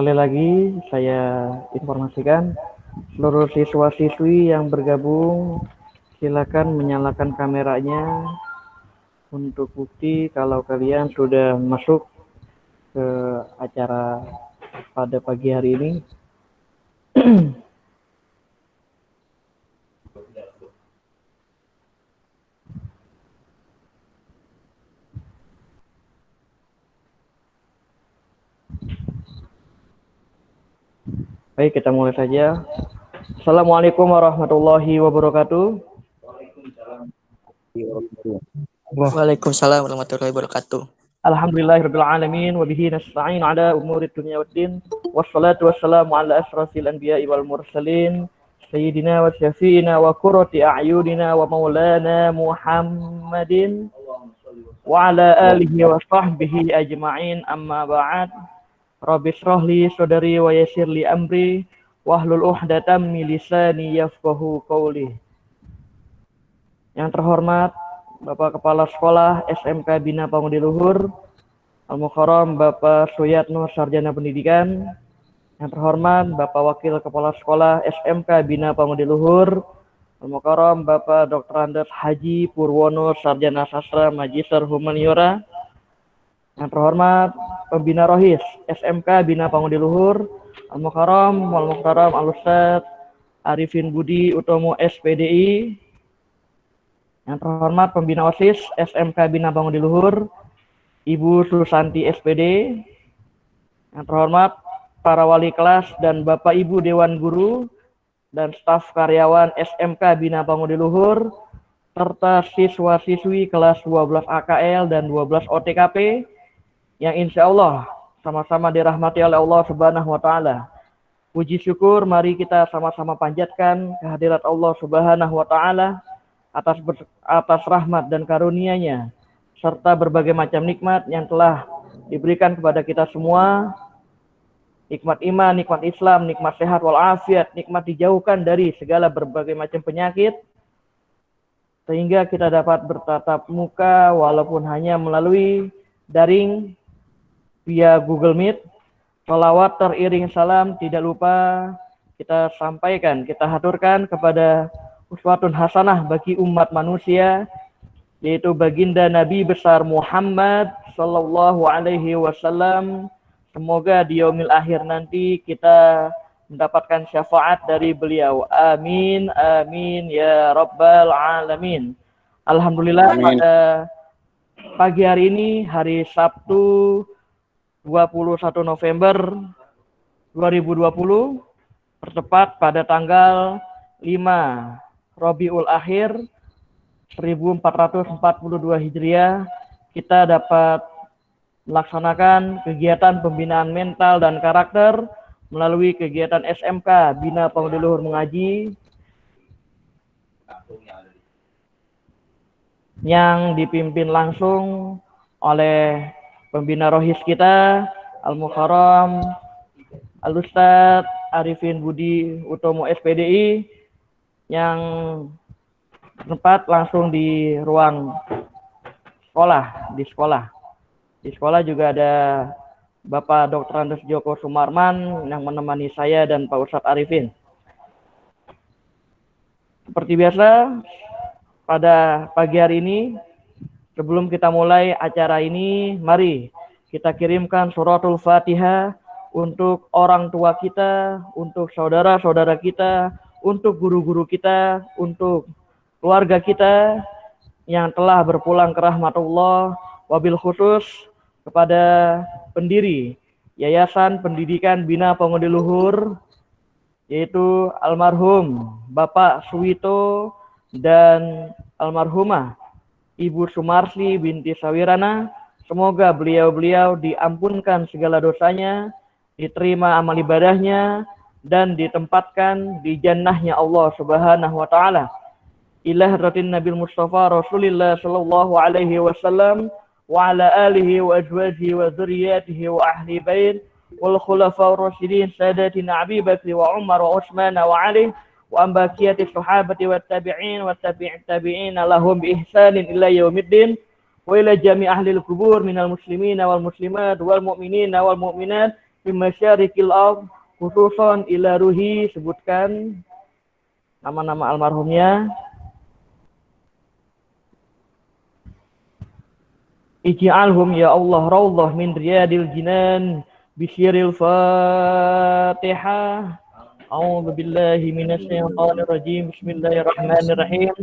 Sekali lagi saya informasikan seluruh siswa-siswi yang bergabung silakan menyalakan kameranya untuk bukti kalau kalian sudah masuk ke acara pada pagi hari ini. Baik, kita mulai saja. Assalamualaikum warahmatullahi wabarakatuh. Waalaikumsalam warahmatullahi wabarakatuh. Alhamdulillahirabbil alamin wa bihi nasta'in ala umurid dunya waddin. Wassalatu wassalamu ala asyrafil anbiya'i wal mursalin sayyidina wa syafi'ina wa qurrati a'yunina wa maulana Muhammadin wa ala alihi wa sahbihi ajma'in, amma ba'd. Rabbi shrah li sadri wa yassir li amri wahlul 'uqdatam min lisani yafqahu qawli. Yang terhormat Bapak Kepala Sekolah SMK Bina Pangudi Luhur Al-Mukarram Bapak Suyatno Sarjana Pendidikan. Yang terhormat Bapak Wakil Kepala Sekolah SMK Bina Pangudi Luhur Al-Mukarram Bapak Dr. Andes Haji Purwono Sarjana Sastra Magister Humaniora. Yang terhormat Pembina Rohis SMK Bina Pangudi Luhur Al-Mukarram Wal Muhtaram Al-Ustadz Arifin Budi Utomo SPDI. Yang terhormat Pembina OSIS SMK Bina Pangudi Luhur Ibu Susanti SPD. Yang terhormat para wali kelas dan Bapak Ibu Dewan Guru dan staf karyawan SMK Bina Pangudi Luhur serta siswa-siswi kelas 12 AKL dan 12 OTKP yang insya Allah sama-sama dirahmati oleh Allah Subhanahu wa Ta'ala. Puji syukur mari kita sama-sama panjatkan kehadirat Allah Subhanahu wa Ta'ala atas rahmat dan karunia-Nya serta berbagai macam nikmat yang telah diberikan kepada kita semua. Nikmat iman, nikmat Islam, nikmat sehat walafiat, nikmat dijauhkan dari segala berbagai macam penyakit sehingga kita dapat bertatap muka walaupun hanya melalui daring via Google Meet. Sholawat teriring salam tidak lupa kita sampaikan, kita haturkan kepada uswatun hasanah bagi umat manusia, yaitu baginda Nabi besar Muhammad sallallahu alaihi wasallam. Semoga di yaumil akhir nanti kita mendapatkan syafaat dari beliau. Amin, amin ya rabbal alamin. Alhamdulillah, amin. Pada pagi hari ini, hari Sabtu 21 November 2020, bertepat pada tanggal 5 Rabiul Akhir 1442 Hijriah, kita dapat melaksanakan kegiatan pembinaan mental dan karakter melalui kegiatan SMK Bina Pangudi Luhur Mengaji yang dipimpin langsung oleh pembina rohis kita Al-Mukarram Al-Ustadz Arifin Budi Utomo SPDI, yang tempat langsung di ruang sekolah, di sekolah juga ada Bapak Dr. Andes Joko Sumarman yang menemani saya dan Pak Ustadz Arifin. Seperti biasa pada pagi hari ini, sebelum kita mulai acara ini, mari kita kirimkan suratul Fatihah untuk orang tua kita, untuk saudara-saudara kita, untuk guru-guru kita, untuk keluarga kita yang telah berpulang ke rahmatullah, wabil khusus kepada pendiri Yayasan Pendidikan Bina Pangudi Luhur, yaitu almarhum Bapak Suwito dan almarhumah Ibu Sumarsi binti Sawirana. Semoga beliau-beliau diampunkan segala dosanya, diterima amal ibadahnya, dan ditempatkan di jannahnya Allah Subhanahu wa Ta'ala. Ila hadratin Nabil Mustafa Rasulillah sallallahu alaihi wasallam wa ala alihi wa azwajihi wa dzurriyyatihi wa ahli bait wal khulafaur rasyidin sadatina Abi Bakr wa Umar wa Utsman wa Ali wa ambaqiyati sahabati wat tabi'in wa tabi'in lahum bi ihsanin ila yaumiddin wa ila jami' ahli al-qubur minal muslimin wal muslimat wal mu'minin wal mu'minat fi masyariqil ardh khususan ila ruhi, sebutkan nama-nama almarhumnya. Ij'alhum ya Allah raudhah min riyadil jinan bisyiril Fatihah. A'udzu billahi minasyaitonir rajim. Bismillahirrahmanirrahim.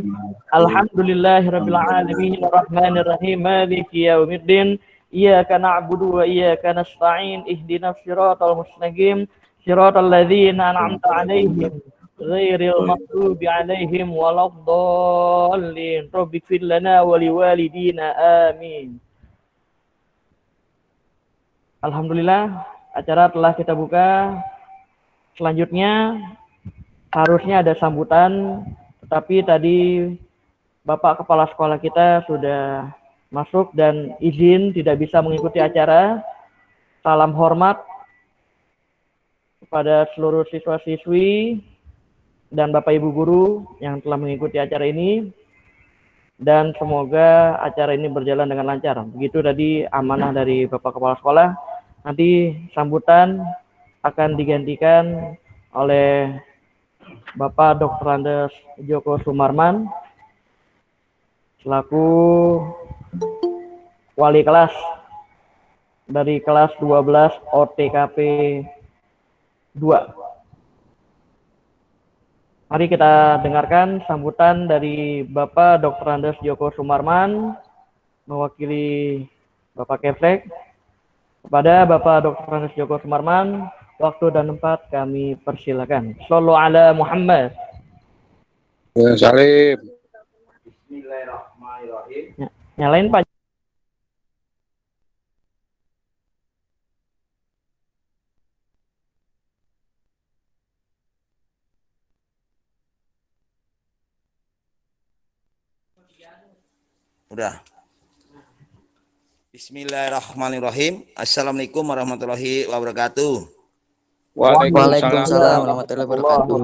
Alhamdulillahirabbil alamin arrahmanir rahim maliki yaumiddin. Iyyaka na'budu wa iyyaka nasta'in. Ihdinas siratal mustaqim. Siratal ladzina an'amta 'alaihim ghairil maghdubi 'alaihim waladdallin. Rabbighfir lana wa liwalidina amin. Alhamdulillah, acara telah kita buka. Selanjutnya harusnya ada sambutan, tetapi tadi Bapak Kepala Sekolah kita sudah masuk dan izin tidak bisa mengikuti acara. Salam hormat kepada seluruh siswa-siswi dan Bapak Ibu guru yang telah mengikuti acara ini. Dan semoga acara ini berjalan dengan lancar. Begitu tadi amanah dari Bapak Kepala Sekolah. Nanti sambutan akan digantikan oleh Bapak Dr. Andes Joko Sumarman selaku wali kelas dari kelas 12 OTKP 2. Mari kita dengarkan sambutan dari Bapak Dr. Andes Joko Sumarman mewakili Bapak Keflek. Kepada Bapak Dr. Andes Joko Sumarman, waktu dan tempat kami persilakan. Shallallahu ala Muhammad. Salim. Bismillahirrahmanirrahim. Nyalain Pak. Udah. Bismillahirrahmanirrahim. Assalamualaikum warahmatullahi wabarakatuh. Waalaikumsalam warahmatullahi wabarakatuh.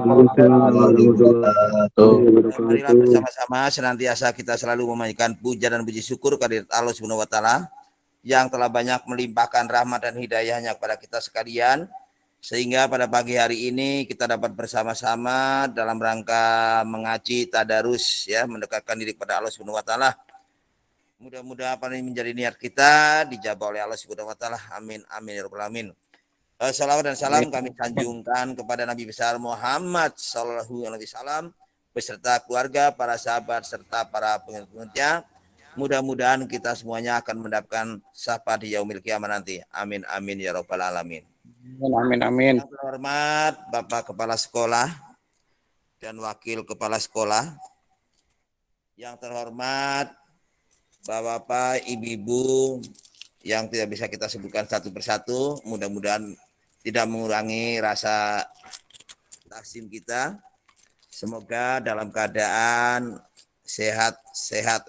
Marilah bersama-sama senantiasa kita selalu memanjatkan puja dan puji syukur kehadirat Allah Subhanahu wa taala yang telah banyak melimpahkan rahmat dan hidayahnya kepada kita sekalian, sehingga pada pagi hari ini kita dapat bersama-sama dalam rangka mengaji tadarus, ya, mendekatkan diri kepada Allah Subhanahu wa taala. Mudah-mudahan apa yang menjadi niat kita dijabah oleh Allah Subhanahu wa taala. Amin amin ya rabbal alamin. Salawat dan salam kami sanjungkan kepada Nabi besar Muhammad sallallahu alaihi wasallam beserta keluarga, para sahabat serta para pengikutnya. Mudah-mudahan kita semuanya akan mendapatkan syafaat di yaumil kiamah nanti. Amin amin ya rabbal alamin. Amin amin. Yang terhormat Bapak Kepala Sekolah dan Wakil Kepala Sekolah. Yang terhormat Bapak-bapak, ibu-ibu yang tidak bisa kita sebutkan satu persatu, mudah-mudahan tidak mengurangi rasa taksim kita. Semoga dalam keadaan sehat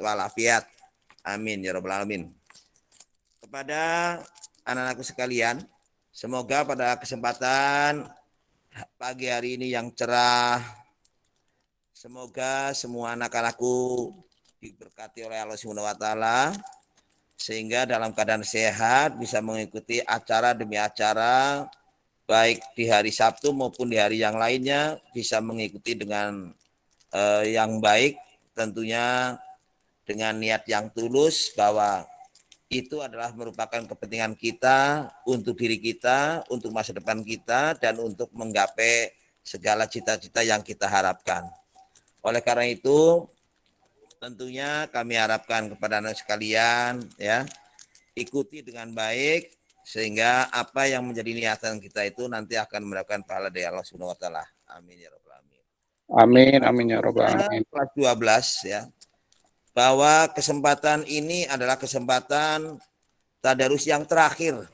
walafiat. Amin ya rabbal alamin. Kepada anak-anakku sekalian, semoga pada kesempatan pagi hari ini yang cerah, semoga semua anak-anakku diberkati oleh Allah Subhanahu wa taala sehingga dalam keadaan sehat bisa mengikuti acara demi acara, baik di hari Sabtu maupun di hari yang lainnya, bisa mengikuti dengan yang baik, tentunya dengan niat yang tulus bahwa itu adalah merupakan kepentingan kita untuk diri kita, untuk masa depan kita, dan untuk menggapai segala cita-cita yang kita harapkan. Oleh karena itu, tentunya kami harapkan kepada anak sekalian, ya, ikuti dengan baik sehingga apa yang menjadi niatan kita itu nanti akan mendapatkan pahala dari Allah Subhanahu wa taala. Amin ya rabbal alamin. Amin amin ya rabbal alamin. Kelas 12, ya. Bahwa kesempatan ini adalah kesempatan tadarus yang terakhir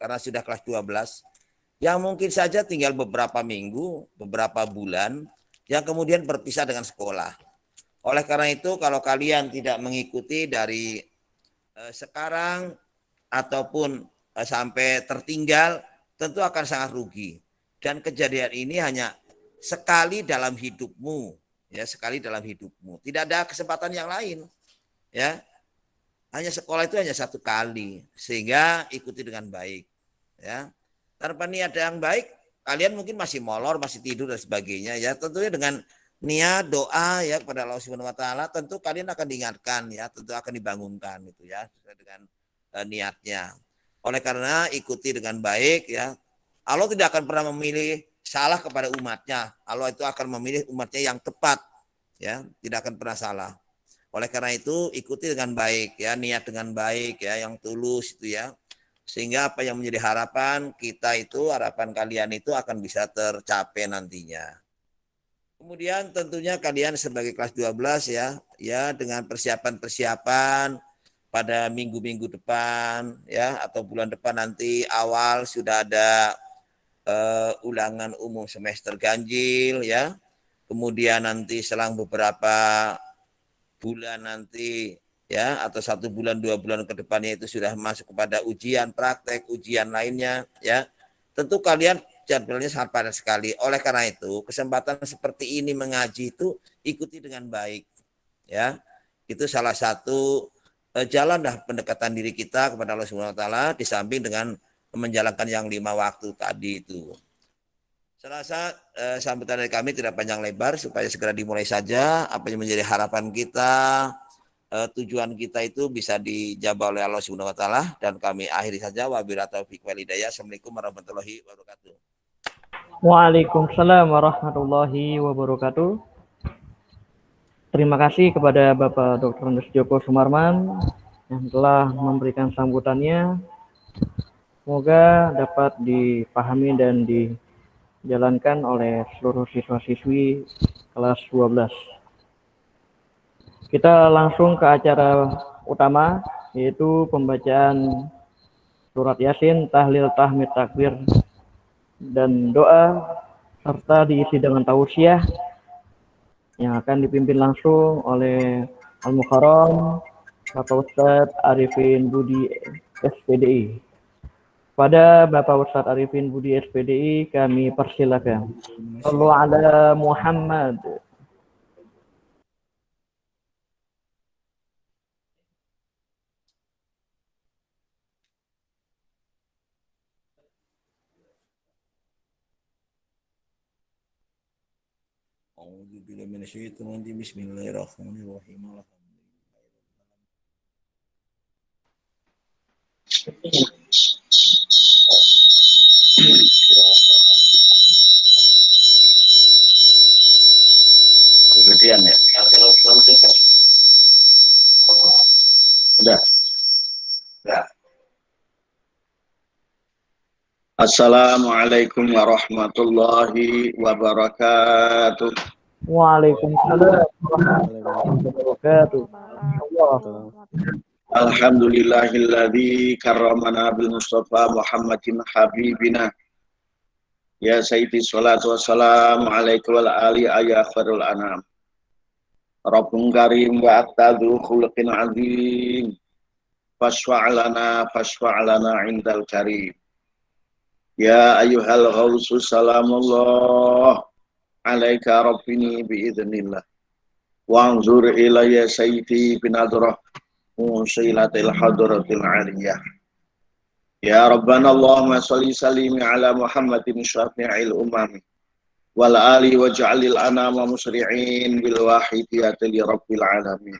karena sudah kelas 12 yang mungkin saja tinggal beberapa minggu, beberapa bulan yang kemudian berpisah dengan sekolah. Oleh karena itu, kalau kalian tidak mengikuti dari sekarang ataupun sampai tertinggal, tentu akan sangat rugi. Dan kejadian ini hanya sekali dalam hidupmu, ya, sekali dalam hidupmu. Tidak ada kesempatan yang lain, ya. Hanya sekolah itu hanya satu kali, sehingga ikuti dengan baik. ya. Tanpa niat yang baik, kalian mungkin masih molor, masih tidur dan sebagainya ya. Tentunya dengan niat doa ya kepada Allah Subhanahu wa taala, tentu kalian akan diingatkan ya, tentu akan dibangunkan itu ya sesuai dengan niatnya. Oleh karena ikuti dengan baik ya. Allah tidak akan pernah memilih salah kepada umatnya. Allah itu akan memilih umatnya yang tepat ya, tidak akan pernah salah. Oleh karena itu ikuti dengan baik ya, niat dengan baik ya, yang tulus itu ya. Sehingga apa yang menjadi harapan kita itu, harapan kalian itu akan bisa tercapai nantinya. Kemudian tentunya kalian sebagai kelas 12 ya, ya dengan persiapan-persiapan pada minggu-minggu depan ya atau bulan depan nanti awal sudah ada ulangan umum semester ganjil ya. Kemudian nanti selang beberapa bulan nanti ya atau 1 bulan 2 bulan ke depannya itu sudah masuk kepada ujian praktek, ujian lainnya ya. Tentu kalian jadwalnya sangat padat sekali. Oleh karena itu, kesempatan seperti ini mengaji itu ikuti dengan baik ya. Itu salah satu jalan dah pendekatan diri kita kepada Allah Subhanahu wa taala di samping dengan menjalankan yang 5 waktu tadi itu. Saya rasa sambutan dari kami tidak panjang lebar supaya segera dimulai saja apa yang menjadi harapan kita, tujuan kita itu bisa dijabah oleh Allah Subhanahu wa taala dan kami akhiri saja wabillahi taufiq wal hidayah. Assalamualaikum warahmatullahi wabarakatuh. Waalaikumsalam warahmatullahi wabarakatuh. Terima kasih kepada Bapak Dr. Andes Joko Sumarman yang telah memberikan sambutannya. Semoga dapat dipahami dan dijalankan oleh seluruh siswa-siswi kelas 12. Kita langsung ke acara utama, yaitu pembacaan surat Yasin, tahlil, tahmid, takbir, dan doa, serta diisi dengan tausiah yang akan dipimpin langsung oleh Al-Mukarram Bapak Ustadz Arifin Budi SPDI. Pada Bapak Ustadz Arifin Budi SPDI kami persilakan. Sallu ala Muhammad. A'udzubillahi minasyaitonir rajim. Bismillahirrahmanirrahim. Kemudian ya. Udah. Ya. Assalamualaikum warahmatullahi wabarakatuh. Waalaikumsalam warahmatullahi wabarakatuh. Alhamdulillahilladzi karramana bil Mustafa Muhammadin habibina. Ya sayyidi salatu wassalamu alaikum wal ali ayya khairul anam. Rabbun karim wa aktadu khuluqin azim. Fashfa'lana indal karim. Ya ayyuhal ghawsu salamullah alaika rabbini biidznillah. Wanzur ilayya sayyidi binadrah musilatil hadratil aliyah. Ya Rabbana Allahumma salli salimi ala Muhammadin syafi'il umami wal ali waj'alil anama musri'in bil wahidiyati li rabbil alamin.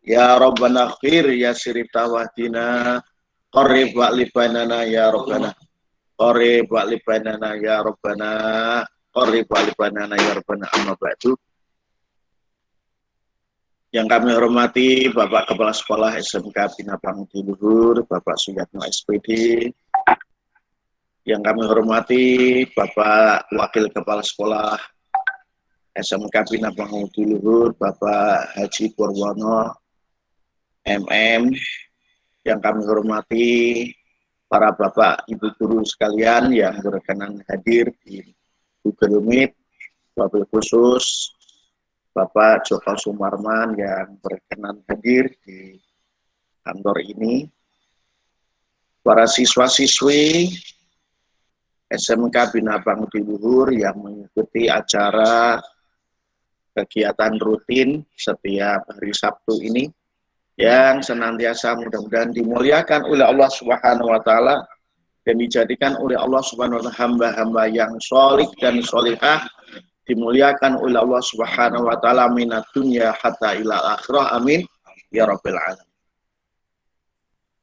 Ya Rabbana khir ya sirif tawahdina qarrib wa'libanana ya Rabbana qarrib wa'libanana ya Rabbana qarrib wa'libanana ya Rabbana amma ba'du. Yang kami hormati Bapak Kepala Sekolah SMK Bina Pangudi Luhur, Bapak Suyatno SPD. Yang kami hormati Bapak Wakil Kepala Sekolah SMK Bina Pangudi Luhur, Bapak Haji Purwono MM. Yang kami hormati para Bapak Ibu Guru sekalian yang berkenan hadir di Google Meet, wabil khusus Bapak Joko Sumarman yang berkenan hadir di kantor ini, para siswa-siswi SMK Bina Pangudi Luhur yang mengikuti acara kegiatan rutin setiap hari Sabtu ini, yang senantiasa mudah-mudahan dimuliakan oleh Allah Subhanahu wa taala dan dijadikan oleh Allah Subhanahu wa taala hamba-hamba yang sholih dan sholihah, dimuliakan oleh Allah Subhanahu wa taala minat dunya hatta ila akhirah, amin ya rabbal alamin.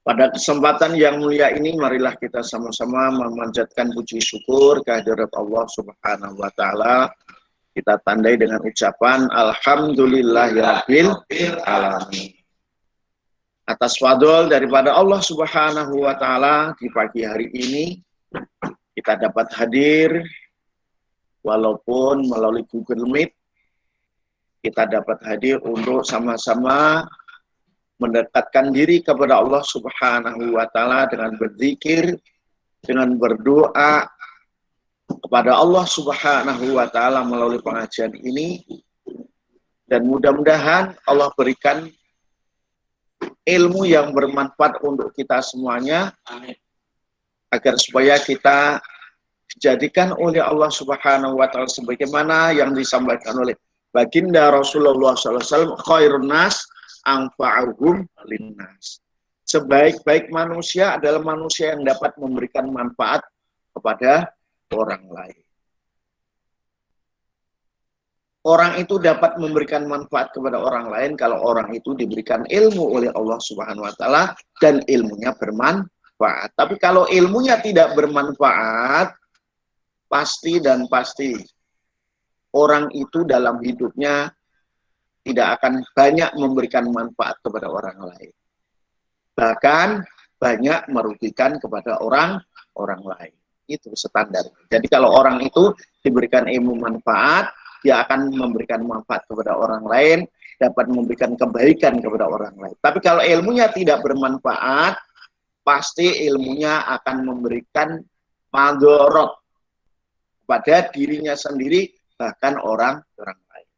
Pada kesempatan yang mulia ini, marilah kita sama-sama memanjatkan puji syukur kehadirat Allah Subhanahu wa taala. Kita tandai dengan ucapan alhamdulillahirabbil alamin. Atas fadl daripada Allah Subhanahu wa taala, di pagi hari ini kita dapat hadir walaupun melalui Google Meet. Kita dapat hadir untuk sama-sama mendekatkan diri kepada Allah Subhanahu wa taala dengan berzikir, dengan berdoa kepada Allah Subhanahu wa taala melalui pengajian ini. Dan mudah-mudahan Allah berikan ilmu yang bermanfaat untuk kita semuanya, agar supaya kita dijadikan oleh Allah Subhanahu wa taala sebagaimana yang disampaikan oleh baginda Rasulullah SAW, khairun nas anfa'uhum linnas. Sebaik-baik manusia adalah manusia yang dapat memberikan manfaat kepada orang lain. Orang itu dapat memberikan manfaat kepada orang lain kalau orang itu diberikan ilmu oleh Allah Subhanahu wa taala dan ilmunya bermanfaat. Tapi kalau ilmunya tidak bermanfaat, pasti dan pasti orang itu dalam hidupnya tidak akan banyak memberikan manfaat kepada orang lain. Bahkan banyak merugikan kepada orang lain. Itu standar. Jadi kalau orang itu diberikan ilmu manfaat, dia akan memberikan manfaat kepada orang lain, dapat memberikan kebaikan kepada orang lain. Tapi kalau ilmunya tidak bermanfaat, pasti ilmunya akan memberikan madharat pada dirinya sendiri, bahkan orang lain.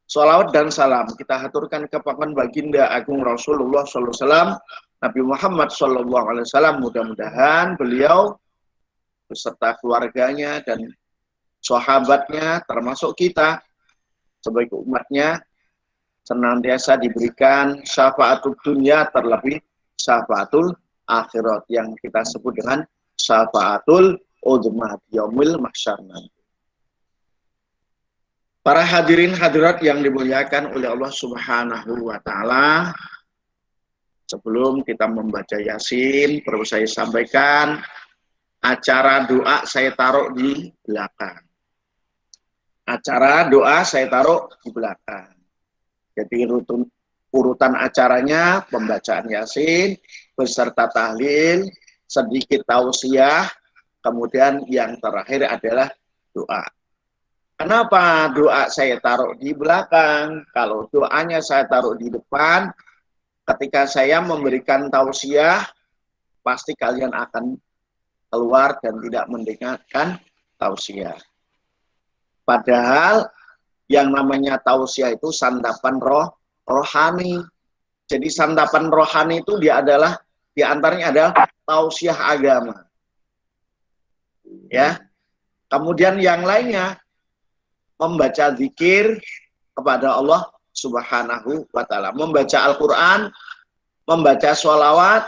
Shalawat dan salam kita haturkan kepada baginda agung Rasulullah SAW, Nabi Muhammad SAW. Mudah-mudahan beliau beserta keluarganya dan sahabatnya, termasuk kita sebagai umatnya, senantiasa diberikan syafaatul dunia, terlebih syafaatul akhirat yang kita sebut dengan syafaatul uzma yaumil mahsyar nanti. Para hadirin hadirat yang dimuliakan oleh Allah Subhanahu wa taala, sebelum kita membaca Yasin, perlu saya sampaikan acara doa saya taruh di belakang. Acara doa saya taruh di belakang. Jadi urutan acaranya pembacaan Yasin beserta tahlil, sedikit tausiah, kemudian yang terakhir adalah doa. Kenapa doa saya taruh di belakang? Kalau doanya saya taruh di depan, ketika saya memberikan tausiah, pasti kalian akan keluar dan tidak mendengarkan tausiah. Padahal yang namanya tausiah itu santapan rohani. Jadi santapan rohani itu dia adalah, diantaranya adalah tausiah agama. Ya. Kemudian yang lainnya membaca zikir kepada Allah Subhanahu wa taala, membaca Al-Qur'an, membaca sholawat,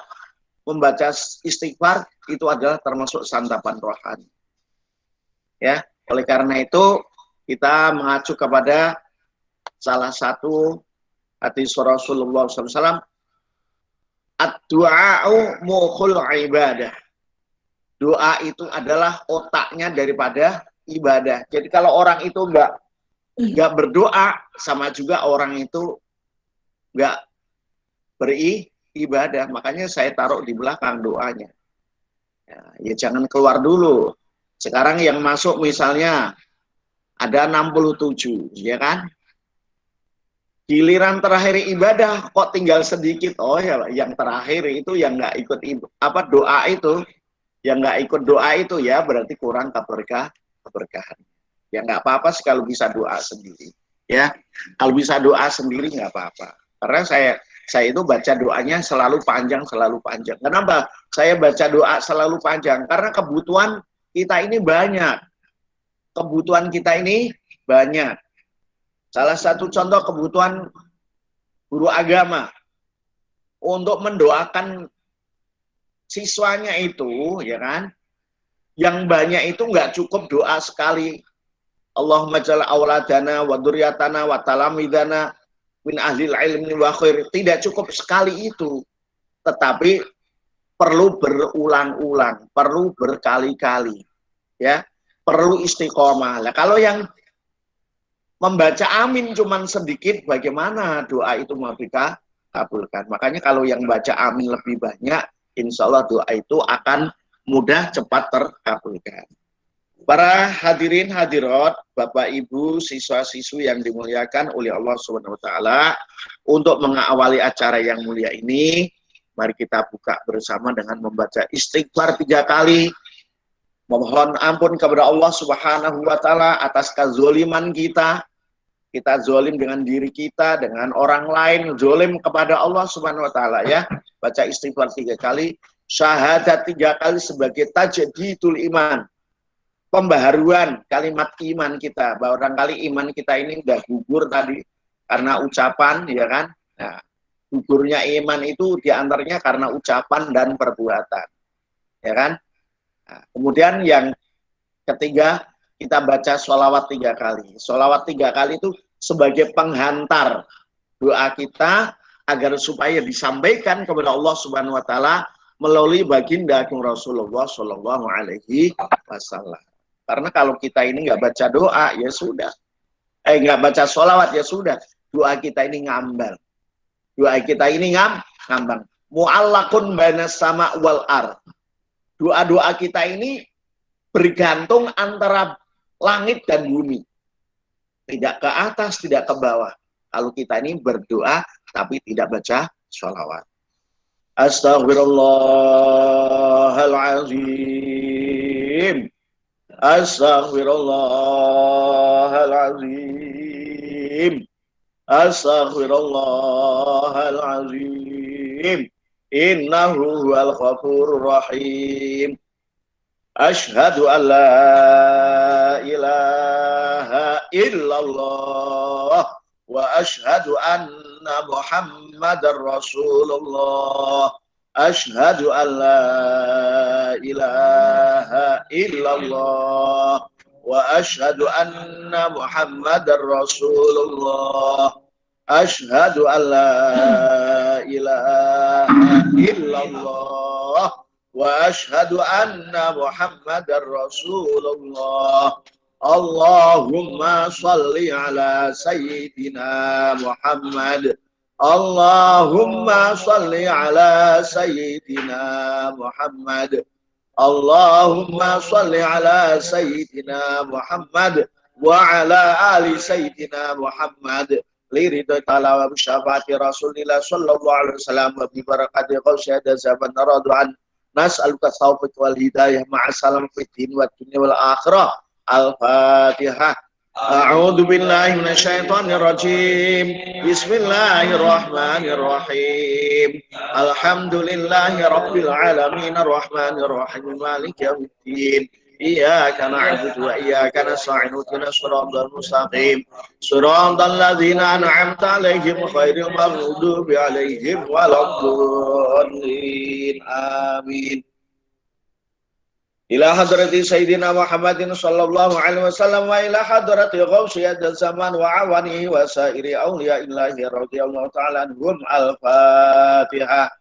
membaca istighfar, itu adalah termasuk santapan rohani. Ya, oleh karena itu kita mengacu kepada salah satu hadis Rasulullah SAW, ad-du'a'u mukhul ibadah. Doa itu adalah otaknya daripada ibadah. Jadi kalau orang itu nggak berdoa, sama juga orang itu nggak beribadah. Makanya saya taruh di belakang doanya. Ya jangan keluar dulu. Sekarang yang masuk misalnya ada 67, ya kan? Giliran terakhir ibadah kok tinggal sedikit. Oh ya, yang terakhir itu yang nggak ikut doa itu, yang nggak ikut doa itu ya berarti kurang keberkahan. Ya nggak apa-apa sih kalau bisa doa sendiri. Ya, kalau bisa doa sendiri nggak apa-apa. Karena saya itu baca doanya selalu panjang. Kenapa saya baca doa selalu panjang? Karena kebutuhan kita ini banyak. Salah satu contoh kebutuhan guru agama untuk mendoakan siswanya itu, ya kan, yang banyak itu nggak cukup doa sekali. Allahumma jalla auladana wa dzurriyyatana wa talamidana min ahlil ilmi wa khair. Tidak cukup sekali itu. Tetapi perlu berulang-ulang, perlu berkali-kali. Ya, perlu istiqomah. Nah, kalau yang membaca amin cuman sedikit, bagaimana doa itu mau dikabulkan? Makanya kalau yang baca amin lebih banyak, insya Allah doa itu akan mudah cepat terkabulkan. Para hadirin hadirat, Bapak Ibu, siswa-siswi yang dimuliakan oleh Allah Subhanahu wa taala, untuk mengawali acara yang mulia ini, mari kita buka bersama dengan membaca istighfar 3 kali. Memohon ampun kepada Allah Subhanahu wa taala atas kezaliman kita. Kita zalim dengan diri kita, dengan orang lain, zalim kepada Allah Subhanahu wa taala, ya. Baca istighfar 3 kali, syahadat 3 kali sebagai tajdidul iman. Pembaharuan kalimat iman kita. Barangkali iman kita ini udah gugur tadi karena ucapan, ya kan? Nah, gugurnya iman itu diantaranya karena ucapan dan perbuatan, ya kan? Nah, kemudian yang ketiga, kita baca sholawat 3 kali. Sholawat 3 kali itu sebagai penghantar doa kita agar supaya disampaikan kepada Allah Subhanahu wa taala melalui baginda Rasulullah Shallallahu alaihi wasallam. Karena kalau kita ini nggak baca doa, ya sudah. Nggak baca sholawat, ya sudah. Doa kita ini ngambang. Doa kita ini ngambang. Mu'allakun banas sama wal ar. Doa-doa kita ini bergantung antara langit dan bumi. Tidak ke atas, tidak ke bawah. Kalau kita ini berdoa, tapi tidak baca sholawat. Astaghfirullahaladzim. Astaghfirullahaladzim. Astaghfirullahaladzim. Innahu huwal ghafurur rahim. Asyhadu an la ilaha illallah wa asyhadu anna Muhammadar Rasulullah. Asyhadu an la ilaha illallah wa asyhadu anna Muhammadar Rasulullah. Asyhadu an la ilaha illallah wa asyhadu anna Muhammadar Rasulullah. Allahumma salli ala sayyidina Muhammad. Allahumma salli ala sayyidina Muhammad. Allahumma salli ala sayyidina Muhammad wa ala ali sayyidina Muhammad. Liridha ta'ala wa bisyafaati Rasulillah sallallahu alaihi wasallam wa bi barakati qawsyada zaman radu'an. Nas'aluka taufiq wal hidayah ma'asalam fid din wa dunya wal akhirah. Al-Fatihah. A'udzu billahi minasyaitonir rajim. Bismillahirrahmanirrahim. Alhamdulillahi rabbil alamin arrahmanir rahim maliki yaumiddin. Iyyaka na'budu wa iyyaka nasta'in ihdinas siratal mustaqim. Siratal ladzina an'amta 'alaihim ghairil maghdubi 'alaihim waladdallin. Amin. Ila hadrati Sayyidina Muhammadin sallallahu alaihi wasallam wa ila hadrati ghawsiyat zaman wa awanihi wa sairi awliya illahi radhiyallahu ta'ala anhum. Al-Fatihah.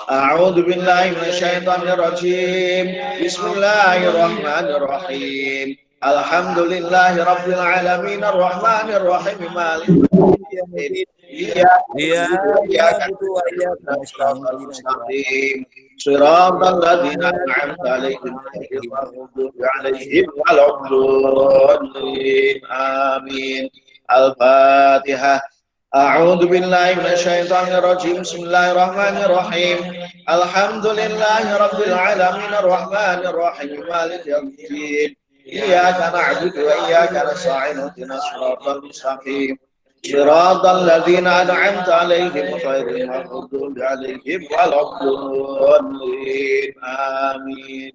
A'udzu billahi minasyaitonir rajim. Bismillahirrahmanirrahim. Alhamdulillahi rabbil alamin arrahmanir rahim maliki yaumiddin. Iyyaka na'budu wa iyyaka nasta'in. Shiratal ladzina an'amta 'alaihim ghairil maghdubi 'alaihim waladdallin. Amin. Al-Fatihah. A'udzu billahi minasyaitonir rajim. Bismillahirrahmanirrahim. Alhamdulillahi rabbil alamin arrahmanir rahim maliki yaumiddin. Iyyaka na'budu wa iyyaka nasta'in ihdinas siratal mustaqim. Shiratal ladzina an'amta 'alaihim ghairil maghdubi 'alaihim waladdallin. Amin.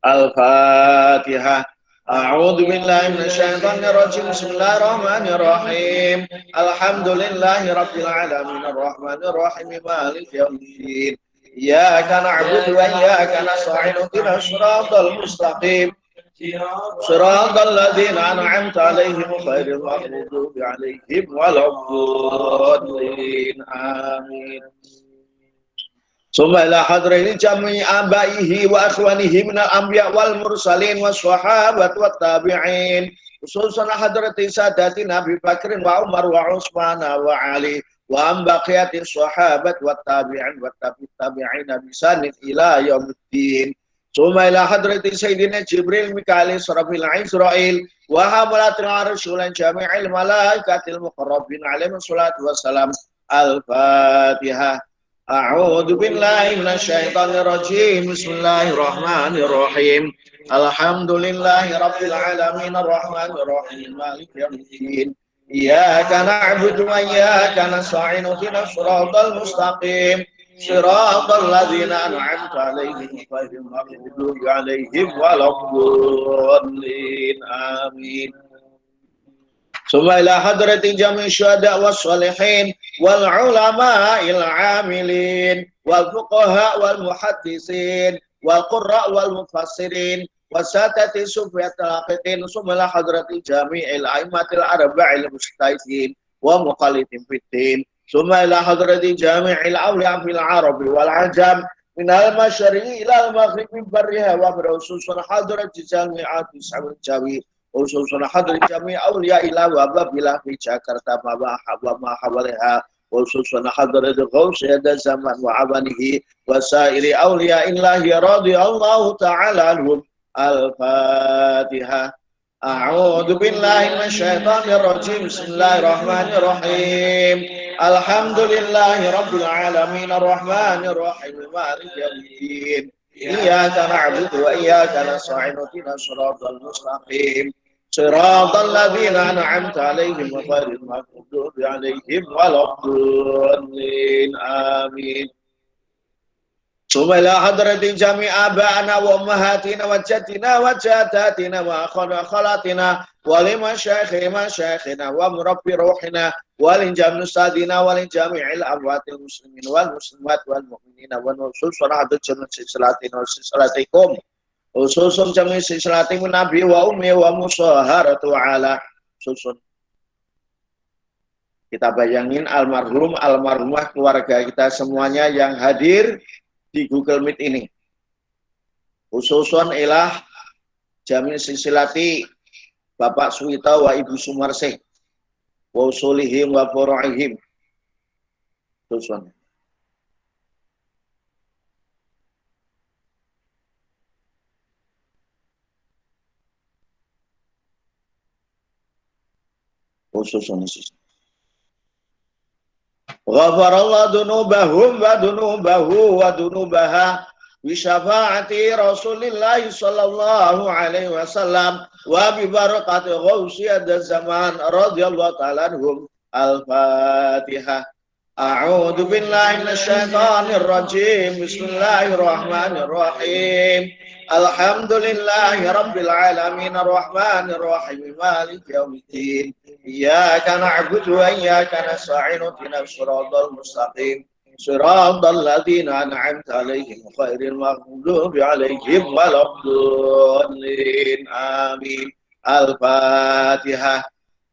Al-Fatihah. A'udzu billahi minasyaitonir rajim. Bismillahirrahmanirrahim. Alhamdulillahi rabbil alamin arrahmanir rahim maliki yaumiddin. Iyyaka na'budu wa iyyaka nasta'in ihdinas siratal mustaqim siratal ladzina an'amta 'alaihim ghairil maghdubi 'alaihim waladdallin. Amin. Summa ila hadrati jami'i abaihi wa akhwanihi minal anbiya wal mursalin was sahabat wat tabi'in khususan hadrati sadati Nabi Bakrin wa Umar wa Utsman wa Ali wa ambaqiyati sahabat wat tabi'in wat tabi'in bisanin ila yaumiddin. Summa ila hadrati sayyidina Jibril Mikail Israfil Israil wa hamalatil arsy wal jami'il malaikatil muqarrabin alaihi wassalatu wassalam. Al-Fatihah. A'udzu billahi minasyaitonir rajim. Bismillahirrahmanirrahim. Alhamdulillahi rabbil alamin arrahmanir rahim maliki yaumiddin. Iyyaka na'budu wa iyyaka nasta'in ihdinas siratal mustaqim siratal ladzina an'amta 'alaihim ghairil maghdubi 'alaihim waladdallin. Amin. Summa ila hadrati jami' syuhada was sholihin wal ulama'il 'amilin wal fuqaha wal muhaddisin wal qurra wal mufassirin wasatati sufyatil aqitin. Summa ila hadrati jami'il a'immatil arba'il mustahidin wa muqallidin fiddin. Summa ila hadrati jami'il awliya fil arabi wal ajam min al masyriqi ila al maghribi barriha wa khususan hadrati jami'ati sa'ul jawi khususan hadri jami' awliya ila wa babila fi Jakarta ma hawalaha khususan hadri ghausya zaman wa abanihi wa sairi awliya illahi radhiyallahu ta'ala anhum. Al-Fatihah. A'udzu billahi minasyaitonir rajim. Bismillahirrahmanirrahim. Alhamdulillahi rabbil alamin arrahmanir rahim maliki yaumiddin. Iyyaka na'budu wa iyyaka nasta'in ihdinas siratal mustaqim siratal ladzina an'amta 'alaihim ghairil maghdubi 'alaihim waladdallin. Amin. Summa ila hadrati jami' aba'ana wa ummahatina wa jaddatina wa jaddatina wa khalatina wa limasyayikhina wa murabbi ruhina wa linjam nusadina wa linjami'il amwatil muslimin wal muslimat wal mu'minina wa nususun hadat jami' silsilatina wa silsilatikum ususun jami' silsilatimun nabi wa ummi wa musaharatu ala susun. Kita bayangin almarhumah keluarga kita semuanya yang hadir di Google Meet ini. Ususun ilah jami' silsilati Bapak Suwita wa Ibu Sumarsih wa usulihim wa furu'ihim. Ususun. Ususun. Ghafarallahu dunubahum wa dunubahu wa dunubaha bi syafaati Rasulillah sallallahu alaihi wasallam wa bi barakati ghausiyad zaman radhiyallahu ta'ala anhum. Al-Fatihah. A'udzu billahi minasyaitonir rajim. Bismillahirrahmanirrahim. Alhamdulillahi rabbil alamin arrahmanir rahim maliki yaumiddin. Iyyaka na'budu wa iyyaka nasta'in ihdinas siratal mustaqim siratal ladzina an'amta 'alaihim ghairil maghdubi 'alaihim waladdallin. Amin. Al-Fatihah.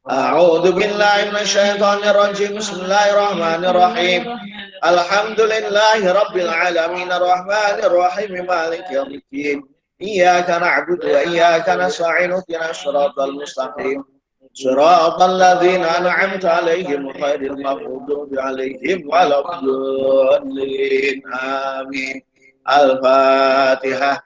A'udzu billahi minasyaitonir rajim. Bismillahirrahmanirrahim. Alhamdulillahi rabbil alamin arrahmanir rahim maliki yaumiddin. Iyyaka na'budu wa iyyaka nasta'in ihdinas siratal mustaqim siratal ladzina an'amta 'alaihim ghairil maghdubi 'alaihim waladdallin. Amin. Al-Fatihah.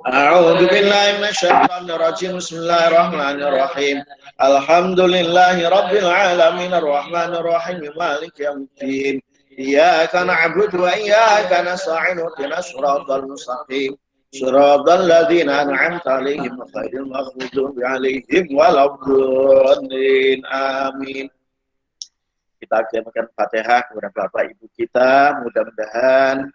A'udzu billahi minasyaitonir rajim. Bismillahirrahmanirrahim. Alhamdulillahi rabbil alamin arrahmanir rahim maliki yaumiddin. Iyyaka na'budu wa iyyaka nasta'in ihdinas siratal mustaqim siratal ladzina an'amta 'alaihim ghairil maghdubi 'alaihim waladdallin. Amin. Kita kirimkan Fatihah kepada Bapak Ibu kita, mudah-mudahan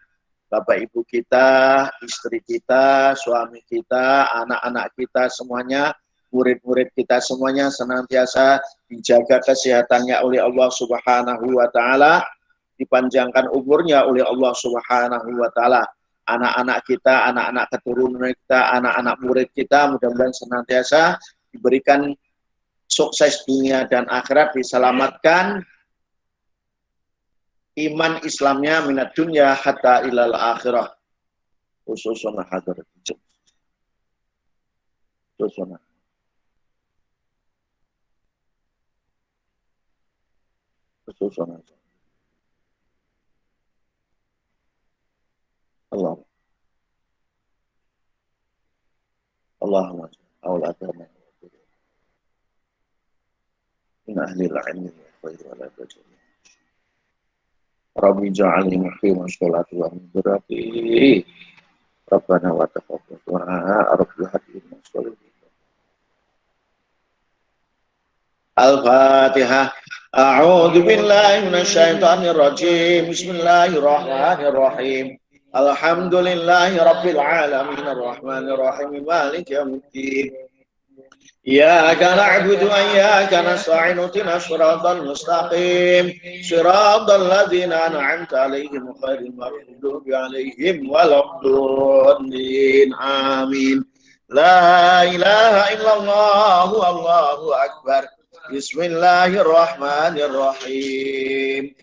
Bapak Ibu kita, istri kita, suami kita, anak-anak kita semuanya, murid-murid kita semuanya senantiasa dijaga kesehatannya oleh Allah Subhanahu wa taala, dipanjangkan umurnya oleh Allah Subhanahu wa taala. Anak-anak kita, anak-anak keturunan kita, anak-anak murid kita mudah-mudahan senantiasa diberikan sukses dunia dan akhirat, diselamatkan iman Islamnya minat dunia hatta ilal akhirah. Khususnya hadirat. Khususnya. Khususnya. Allah. Allahumma awladana. Min ahli al-ilmi wa khayr wa la tajal. Rabbi ja'alni muqima sholati wa min dzurriyyati. Rabbana wa taqabbal du'a. Rabbi hadina sholihin. Al-Fatihah. A'udzu billahi minasy syaithanir rajim. Bismillahirrahmanirrahim. Alhamdulillahi rabbil alamin arrahmanir rahim maliki yaumiddin. Iyyaka na'budu wa iyyaka nasta'in ihdinas siratal mustaqim siratal ladzina an'amta 'alaihim ghairil maghdubi 'alaihim waladdallin. Amin. La ilaha illallah wallahu akbar. Bismillahirrahmanirrahim.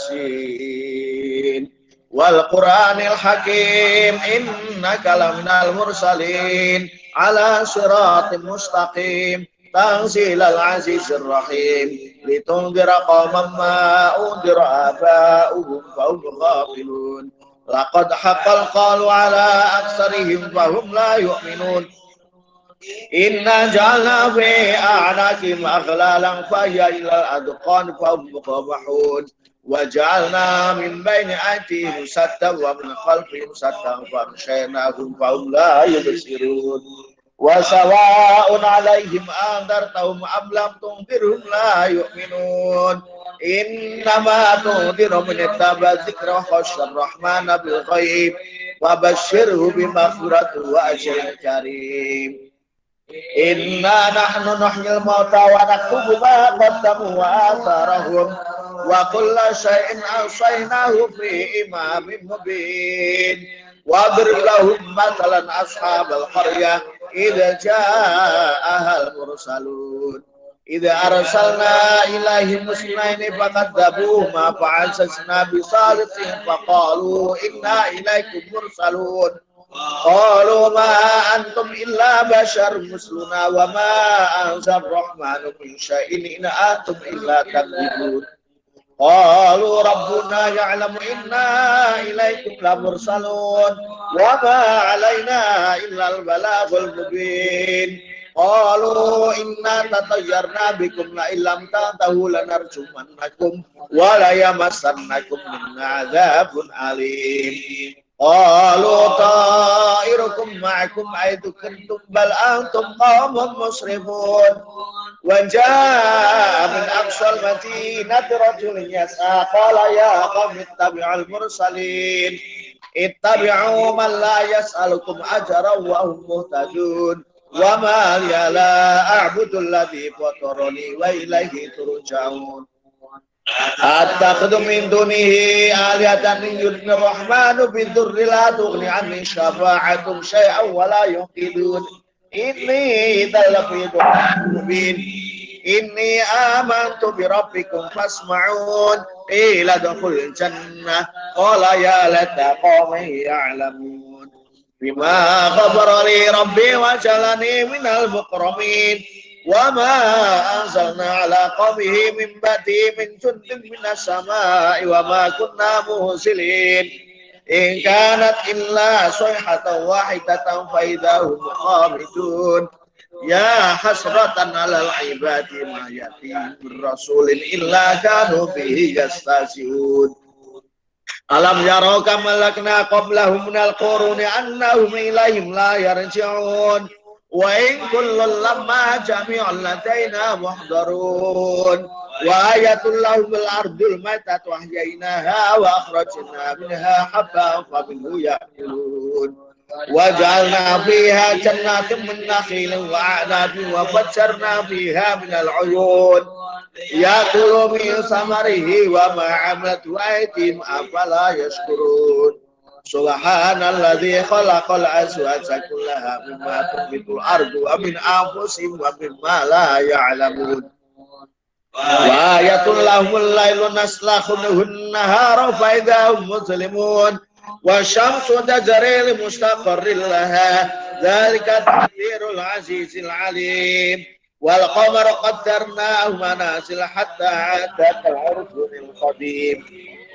Yasin wal Qur'anil Hakim innaka laminal mursalin ala siratim mustaqim tanzilal azizir rahim litundira qauman ma undira aba'uhum fahum ghafilun laqad haqqal qalu ala aksarihim fahum la yu'minun inna ja'alna fi a'naqihim aghlalan fahiya ilal adqan fahum muqamahun وجعلنا من بين أيديهم سدا ومن خلفهم سدا فأغشيناهم فهم لا يبصرون وسواء عليهم أنذرتهم أم لم تنذرهم لا يؤمنون إنما تنذر من اتبع الذكر وخشى الرحمن بالغيب وبشره بمغفرة وأجر كريم إنا نحن نحيي الموتى ونكتب ما قدموا وآثارهم وكل شيء أحصيناه في إمام مبين واضرب لهم مثلا أصحاب القرية إذ جاءها المرسلون إذ أرسلنا إليهم اثنين فكذبوهما فعززنا بثالث فقالوا إنا إليكم مرسلون قالوا ما أنتم إلا بشر مثلنا وما أنزل الرحمن من شيء إن أنتم إلا تكذبون قالوا ربنا يعلم إنا إليكم لمرسلون وما علينا إلا البلاغ المبين قالوا إنا تطيرنا بكم لئن لم تنتهوا لنرجمنكم وليمسنكم منا عذاب أليم قالوا طائركم معكم أيذ كنتم بل أنتم قوم مسرفون وجاء من أقصى المدينة رجل يسعى قال يا قوم اتبعوا المرسلين اتبعوا من لا يسألكم أجرا وهم مهتدون وما لي لا أعبد الذي فطرني وإليه ترجعون أتخذ من دونه آلهة إن يردني الرحمن بالضر لا تغني عني شفاعتهم شيئا ولا ينقذون إني إذا لفي ضلال مبين إني آمنت بربكم فاسمعون قيل ادخل الجنة قال يا ليت قومي يعلمون بما غفر لي ربي وجعلني من المكرمين وما أنزلنا على قومه من بعده من جند من السماء وما كنا منزلين إن كانت إلا صيحة واحدة فإذا هم خامدون يا حسرة على العباد ما يأتيهم من رسول إلا كانوا به يستهزئون ألم يروا كم أهلكنا قبلهم من القرون أنهم إليهم لا يرجعون وإن كل لما جميع لدينا محضرون وآية لهم الأرض الميتة وأحييناها وأخرجنا منها حبا فمنه يأكلون وجعلنا فيها جنات من نخيل وأعناب وفجرنا فيها من العيون يأكل من ثمره وما عملته أيديهم أفلا يشكرون سبحان الذي خلق الأزواج كلها مما تنبت الأرض ومن أنفسهم ومما لا يعلمون وآية لهم الليل نسلخ منه النهار فإذا هم مظلمون والشمس تجري لمستقر لها ذلك تقدير العزيز العليم والقمر قدرناه منازل حتى عاد كالعرجون القديم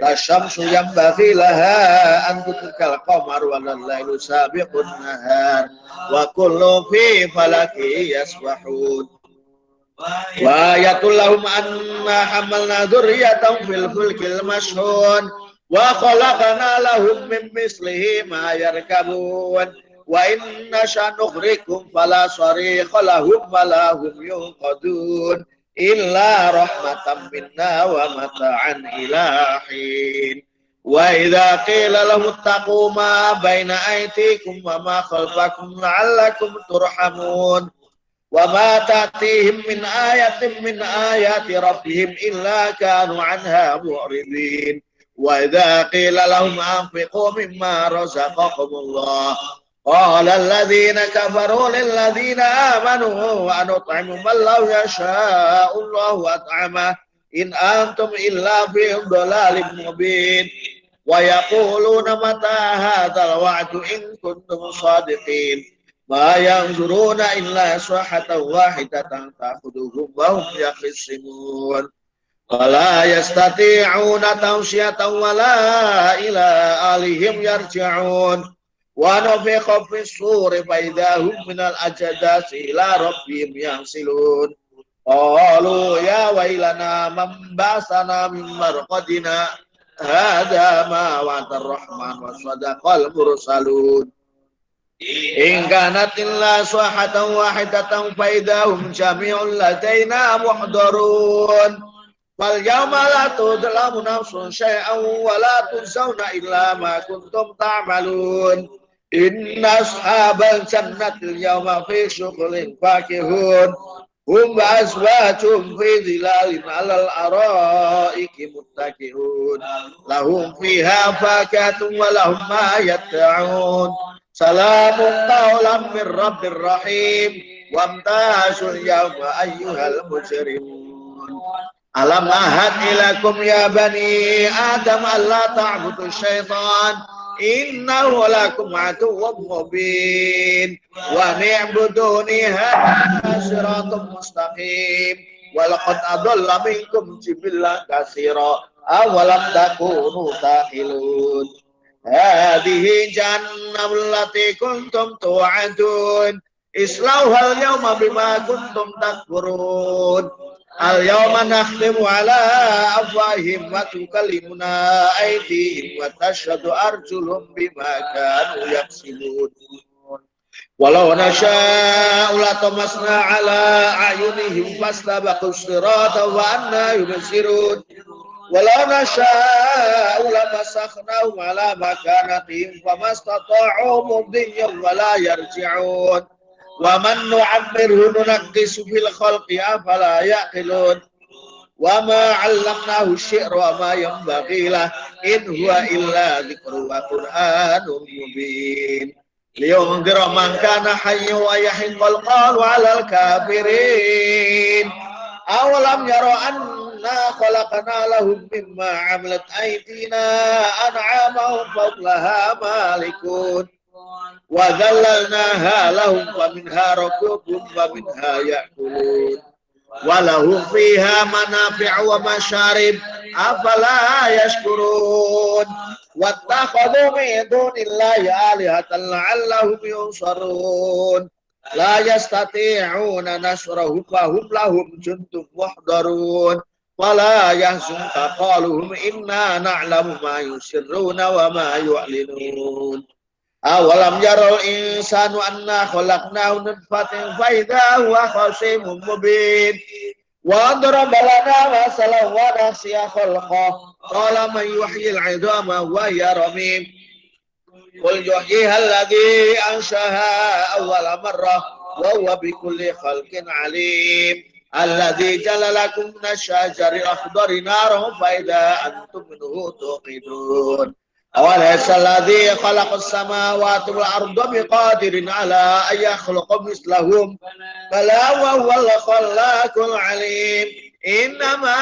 لا الشمس ينبغي لها أن تدرك القمر ولا الليل سابق النهار وكل في فلك يسبحون وآية لهم أنا حملنا ذريتهم في الفلك المشحون وخلقنا لهم من مثله ما يركبون وإن نشأ نغرقهم فلا صريخ لهم ولا هم ينقذون إلا رحمة منا ومتاعا إلى حين وإذا قيل لهم اتقوا ما بين أيديكم وما خلفكم لعلكم ترحمون وما تأتيهم من آية من آيات ربهم إلا كانوا عنها معرضين وإذا قيل لهم أنفقوا مما رزقكم الله قال الذين كفروا للذين آمنوا ونطعم من لو يشاء الله أطعمه إن أنتم إلا في ضلال مبين ويقولون متى هذا الوعد إن كنتم صادقين ما ينظرون إلا صيحة واحدة تأخذهم وهم يخصمون ولا يستطيعون توصية ولا إلى أهلهم يرجعون ونفخ في الصور فإذا هم من الأجداث إلى ربهم ينسلون قالوا يا ويلنا من بعثنا من مرقدنا هذا ما وعد الرحمن وصدق المرسلون إن كانت إلا صيحة واحدة فإذا هم جميع لدينا محضرون فاليوم لا تظلم نفس شيئا ولا تجزون إلا ما كنتم تعملون إن أصحاب الجنة اليوم في شغل فاكهون هم وأزواجهم في ظلال على الأرائك متكئون لهم فيها فاكهة ولهم ما يدعون سلام قولا من رب رحيم وامتازوا اليوم أيها المجرمون ألم أعهد إليكم يا بني آدم ألا تعبدوا الشيطان إنه لكم عدو مبين وأن اعبدوني هذا صراط مستقيم ولقد أضل منكم جبلا كثيرا أولم تكونوا تعقلون هذه جهنم التي كنتم توعدون اصلوها اليوم بما كنتم تكفرون اليوم نختم على أفواههم وتكلمنا أيديهم وتشهد أرجلهم بما كانوا يكسبون ولو نشاء لطمسنا على أعينهم فاستبقوا الصراط وأنى يبصرون ولو نشاء لمسخناهم على مكانتهم فما استطاعوا مضيا ولا يرجعون ومن نعمره ننقص في الخلق أفلا يعقلون وما علمناه الشعر وما ينبغي له إن هو إلا ذكر وقرآن مبين لينذر من كان حيا ويحق القول على الكافرين أولم يروا أنا خلقنا لهم مما عملت أيدينا أنعاما فهم لها مالكون وذللناها لهم ومنها ركوبهم ومنها يأكلون ولهم فيها منافع ومشارب أفلا يشكرون واتخذوا من دون الله آلهة لعلهم ينصرون لا يستطيعون نصرهم وهم لهم جند محضرون ولا يحزنك قولهم إنا نعلم ما يسرون وما يعلنون أولم يروا الإنسان أنا خلقناه نطفة فإذا هو خصيم مبين وضرب لنا مثلا ونسي خلقه قال من يحيي العظام وهي رميم قل يحييها الذي أنشأها أول مرة وهو بكل خلق عليم Alladzi jalalakum minasyajaril akhdari naran fa idza antum minhu tuqidun. Awalaysa alladzi khalaqas samawati wal arda biqadirin ala an yakhluqa mislahum bala wa huwal khallaqul alim. Innama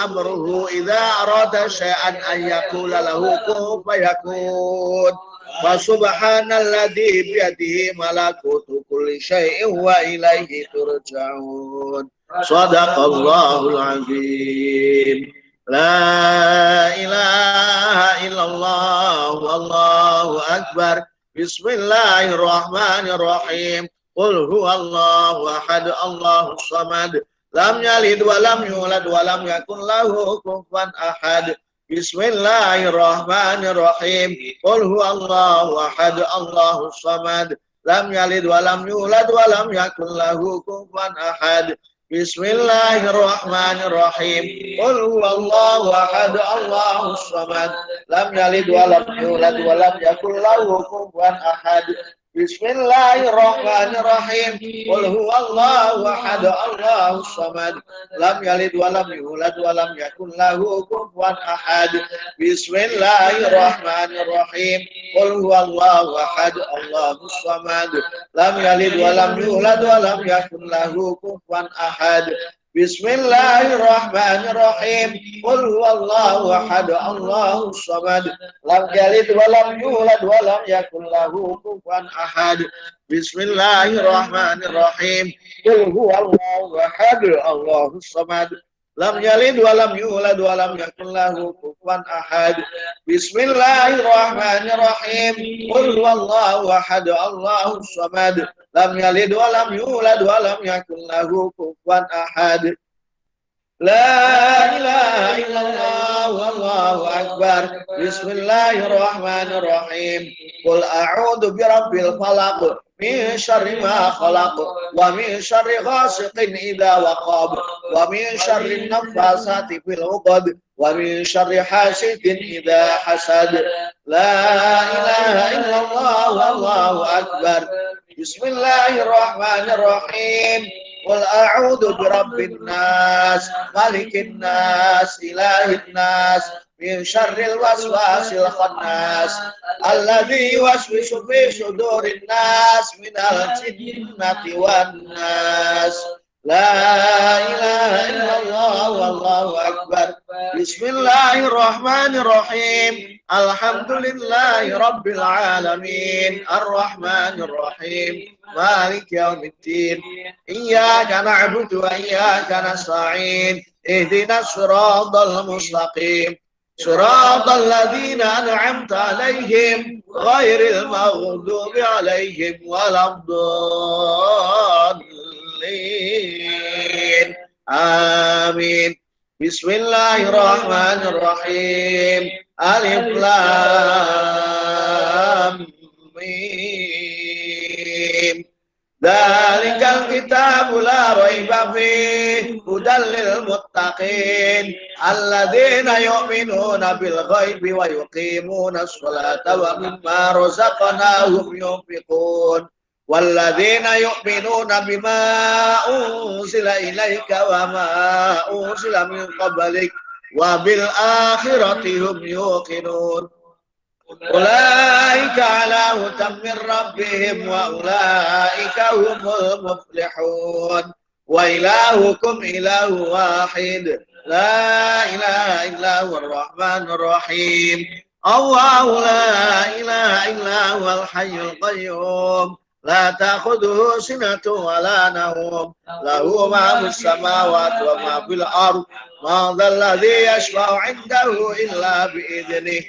amruhu idza arada syai'an an yaqula lahu kun fayakun. Wa subhanalladzi biyadihi malakutu kulli syai'in wa ilaihi turja'un. Shadaqallahul azim. La ilaha illallah wallahu akbar. Bismillahirrahmanirrahim. Qul huwallahu ahad Allahus samad. Lam yalid wa lam yulad wa lam yakun lahu kufuwan ahad. Bismillahirrahmanirrahim. Qul huwallahu ahad Allahus samad. Lam yalid wa lam yulad wa lam yakun lahu kufuwan ahad. Bismillahirrahmanirrahim. Qul huwallahu ahad Allahus samad. Lam yalid wa lam yulad wa lam yakun lahu kufuwan ahad. Bismillahirrahmanirrahim. Qul huwallahu ahad Allahus samad. Lam yalid wa lam yulad wa lam yakun lahu kufuwan ahad. Bismillahirrahmanirrahim. Qul huwallahu ahad Allahus samad. Lam yalid wa lam yulad wa lam yakun lahu kufuwan ahad. Bismillahirrahmanirrahim. Qul huwallahu ahad Allahus samad. Lam yalid wa lam yulad wa lam yakun lahu kufuwan ahad. Bismillahirrahmanirrahim. Qul huwallahu ahad Allahus samad. Lam yalid wa lam yulad wa lam yakun lahu kufuwan ahad. Bismillahirrahmanirrahim. Qul huwallahu ahad Allahus samad. Lam yalid wa lam yulad wa lam yakun lahu kufuwan ahad. La ilaha illallah wallahu akbar. Bismillahirrahmanirrahim. Qul a'udzu birabbil falaq min syarri ma khalaq wa min syarri ghasiqin idza waqab wa min syarri naffasati fil 'uqad wa min syarri hasidin idza hasad. La ilaha illallah wallahu akbar. Bismillahirrahmanirrahim. Qul a'udzu birabbin nas, malikin nas, ilahin nas, min syarril waswasil khannas, alladzi yuwaswisu fi sudurin nas, minal jinnati wan nas. La ilaha illallah wallahu akbar. Bismillahirrahmanirrahim. Alhamdulillahi rabbil alamin. Arrahmanir rahim. Maliki yaumiddin. Iyyaka na'budu wa iyyaka nasta'in. Ihdinas siratal mustaqim. Siratal ladzina an'amta 'alaihim ghairil maghdubi 'alaihim waladdallin. Amin. Bismillahirrahmanirrahim. Alif lam mim. Dzalikal kitabu la raiba fihi hudal lil muttaqin alladzina yu'minuna bil ghaibi wa yuqimuna as-salata wa mimma razaqnahum yunfiqun. والذين يؤمنون بما أنزل إليك وما أنزل من قبلك وبالآخرة هم يوقنون أولئك على هدى من ربهم وأولئك هم المفلحون وإلهكم إله واحد لا إله إلا هو الرحمن الرحيم الله لا إله إلا هو الحي القيوم لا تأخذه سنة ولا نوم له ما في السماوات وما في الأرض ما ذا الذي يشفع عنده إلا بإذنه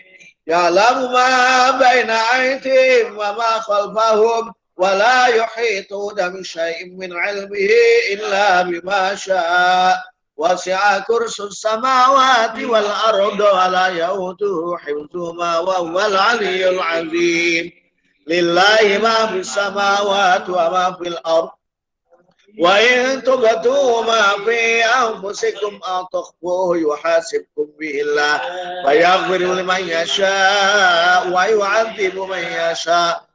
يعلم ما بين أيديهم وما خلفهم ولا يحيطون بشيء من علمه إلا بما شاء وسع كرسي السماوات والأرض ولا يؤوده حفظهما وهو العلي العظيم لله ما في السماوات وما في الأرض وإن تبدوا ما في أنفسكم أو تخفوه يحاسبكم به الله فيغفر لمن يشاء ويعذب من يشاء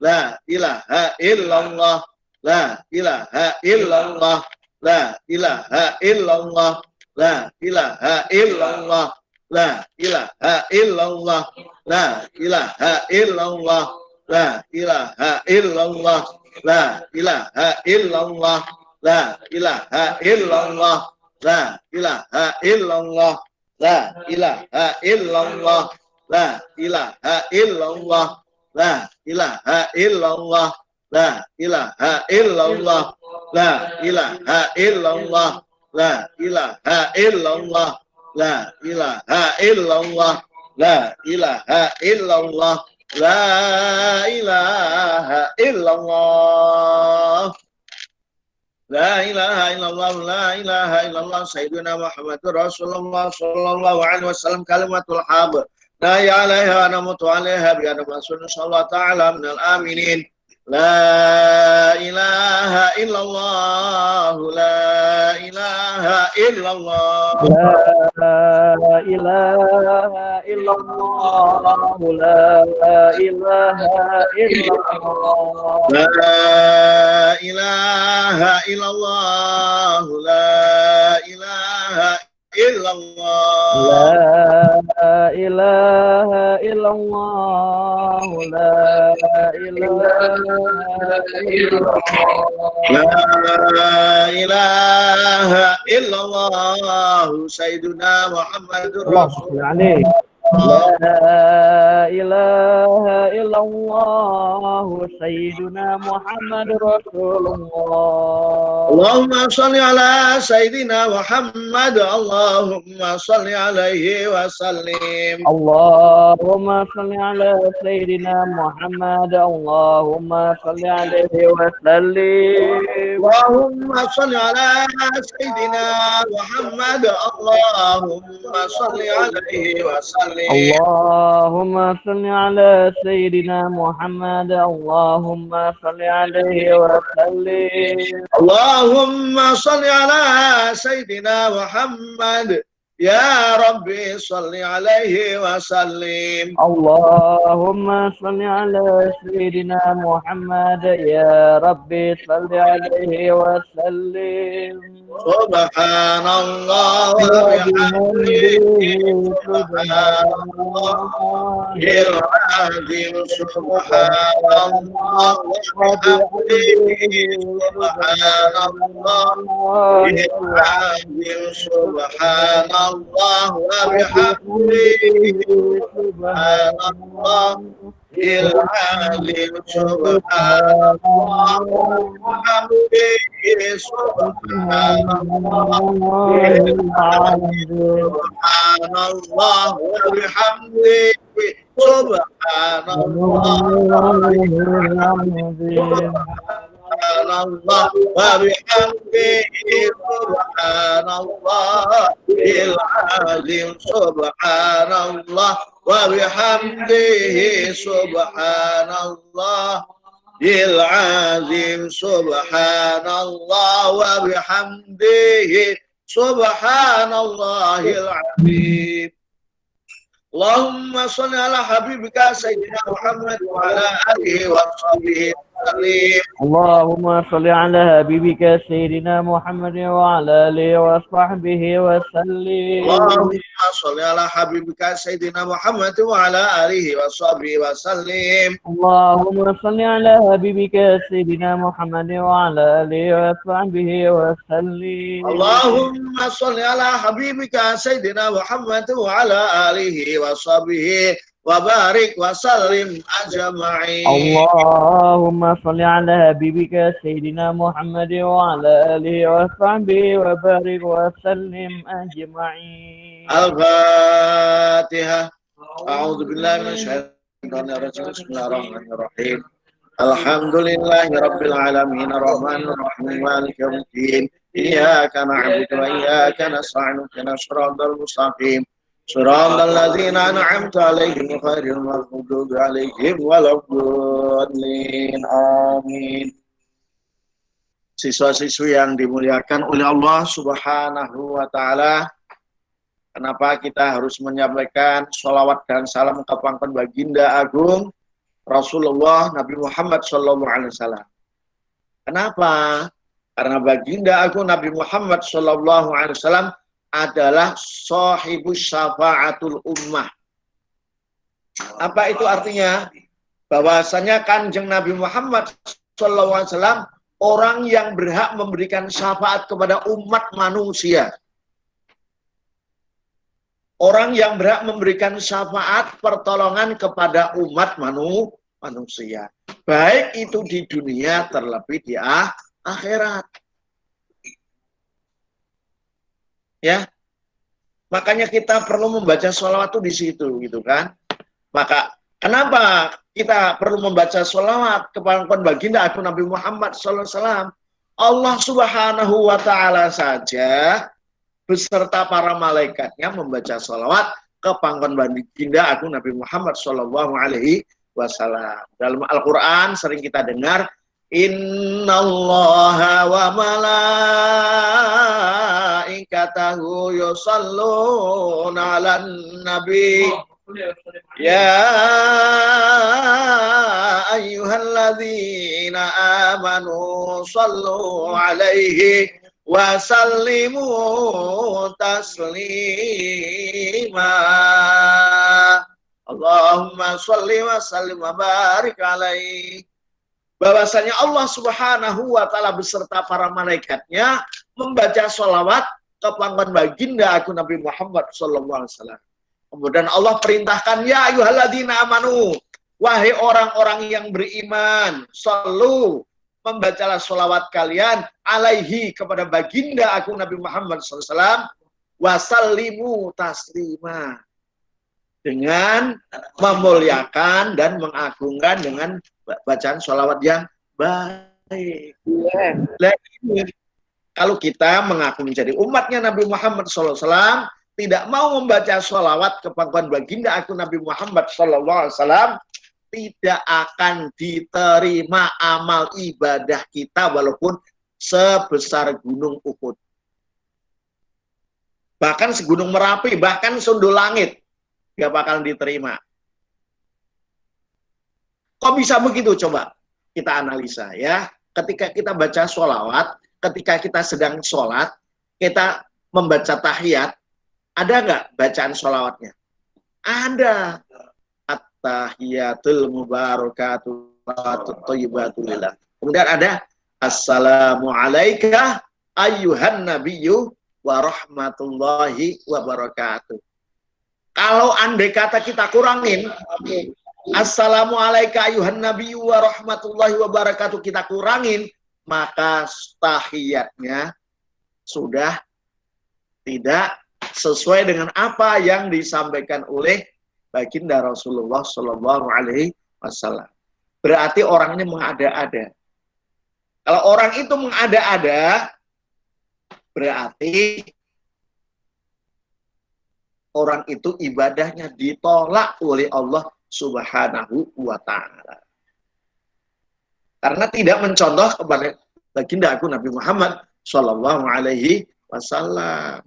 la ilaha illallah, la ilaha illallah, la ilaha illallah, la ilaha illallah, la ilaha illallah, la ilaha illallah, la ilaha illallah, la ilaha illallah, la ilaha illallah, la ilaha illallah, la ilaha illallah, la ilaha illallah, la ilaha illallah, la ilaha illallah, la ilaha illallah, la ilaha illallah, la ilaha illallah, la ilaha illallah, la ilaha illallah. La ilaha illallah, la ilaha illallah, Sayyidina Muhammadur Rasulullah sallallahu alaihi wasallam kalimatul haq. La ilaha namutu alaiha bi anna sallallahu ta'ala minal aminin. La ilaha illallah, la ilaha illallah. La ilaha illallah, la ilaha illallah. La ilaha illallah, la ilaha illallah. La ilaha illallah, la ilaha illallah. La ilaha illallah, Sayyiduna Muhammadur Rasulullah. La ilaha illallah, Sayyiduna Muhammad Rasulullah. Allahumma salli ala Sayyidina Muhammad, Allahumma salli alaihi wa sallim. Allahumma salli ala Sayyidina Muhammad, Allahumma salli alaihi wa sallim. Allahumma salli ala Sayyidina Muhammad, Allahumma salli alaihi wa sallim. اللهم صل على سيدنا محمد اللهم صل عليه وسلم. اللهم صل على سيدنا محمد يا ربي صل عليه وسلم. اللهم صل على سيدنا محمد يا ربي صل عليه وسلم. سبحان الله وبحمده سبحان الله العظيم سبحان الله وبحمده سبحان الله العظيم سبحان الله وبحمده سبحان الله العظيم سبحان الله وبحمده سبحان الله سبحان الله وبحمده سبحان الله سبحان الله وبحمده سبحان الله العظيم سبحان الله وبحمده سبحان الله العظيم سبحان الله وبحمده سبحان الله العظيم. اللهم صل على حبيبك سيدنا محمد وعلى آله وصحبه وسلم. اللهم صل على حبيبك سيدنا محمد وعلى آله وصحبه وسلم. اللهم صل على حبيبك سيدنا محمد وعلى آله وصحبه وسلم. اللهم صل على حبيبك سيدنا محمد وعلى آله وصحبه وسلم. اللهم صل على حبيبك سيدنا محمد وعلى آله وصحبه وبارك وسلم أجمعين. اللهم صل على حبيبك سيدنا محمد وعلى آله وصحبه وبارك وسلم أجمعين. الفاتحة. أعوذ بالله من الشيطان الرجيم. بسم الله الرحمن الرحيم. الحمد لله رب العالمين الرحمن الرحيم مالك يوم الدين. إياك نعبد وإياك نستعين اهدنا الصراط المستقيم صراط الذين أنعمت عليهم غير المغضوب عليهم ولا الضالين. Amin. Siswa-siswi yang dimuliakan oleh Allah Subhanahu wa Ta'ala, kenapa kita harus menyampaikan sholawat dan salam kepada baginda agung Rasulullah Nabi Muhammad SAW. Kenapa? Karena baginda aku Nabi Muhammad SAW adalah sahibus syafa'atul ummah. Apa itu artinya? Bahwasanya Kanjeng Nabi Muhammad SAW orang yang berhak memberikan syafaat kepada umat manusia. Orang yang berhak memberikan syafaat pertolongan kepada umat manusia. Baik itu di dunia terlebih di akhirat. Ya. Makanya kita perlu membaca sholawat itu di situ gitu kan. Maka kenapa kita perlu membaca sholawat kepada baginda aku Nabi Muhammad SAW? Allah Subhanahu wa Ta'ala saja beserta para malaikatnya membaca sholawat ke panggon baginda aku Nabi Muhammad SAW. Dalam Al-Quran sering kita dengar, Innallaha wa malaikatahu yusalluna 'alan nabi. Ya ayyuhalladzina amanu sallu 'alaihi wa sallimu taslima. Allahumma sholli wa sallim wa barik alaihi. Bahwasanya Allah Subhanahu wa Ta'ala beserta para malaikatnya membaca sholawat ke panggon baginda aku Nabi Muhammad SAW. Kemudian Allah perintahkan, ya ayyuhalladzina amanu, wahai orang-orang yang beriman, sallu, membacalah sholawat kalian alaihi kepada baginda aku Nabi Muhammad SAW, wasallimu taslima, dengan memuliakan dan mengagungkan dengan bacaan sholawat yang baik. Nah, ini, kalau kita mengaku menjadi umatnya Nabi Muhammad SAW, tidak mau membaca sholawat ke pangkuan baginda aku Nabi Muhammad SAW, tidak akan diterima amal ibadah kita walaupun sebesar gunung Uhud. Bahkan segunung Merapi, bahkan sundul langit, gak bakal diterima. Kok bisa begitu? Coba kita analisa ya. Ketika kita baca sholawat, ketika kita sedang sholat, kita membaca tahiyat, ada nggak bacaan sholawatnya? Ada. At-tahiyatul mubarakatuh thayyibatulillah. Kemudian ada Assalamualaikum ayyuhan nabiyyu wa rahmatullahi wa barakatuh. Kalau andai kata kita kurangin, Assalamualaikum ayyuhan nabiyyu wa rahmatullahi wa barakatuh, kita kurangin, maka tahiyatnya sudah tidak sesuai dengan apa yang disampaikan oleh baginda Rasulullah Shallallahu Alaihi Wasallam. Berarti orangnya mengada-ada. Kalau orang itu mengada-ada, berarti orang itu ibadahnya ditolak oleh Allah Subhanahu wa Ta'ala. Karena tidak mencontoh kepada baginda aku Nabi Muhammad Shallallahu Alaihi Wasallam.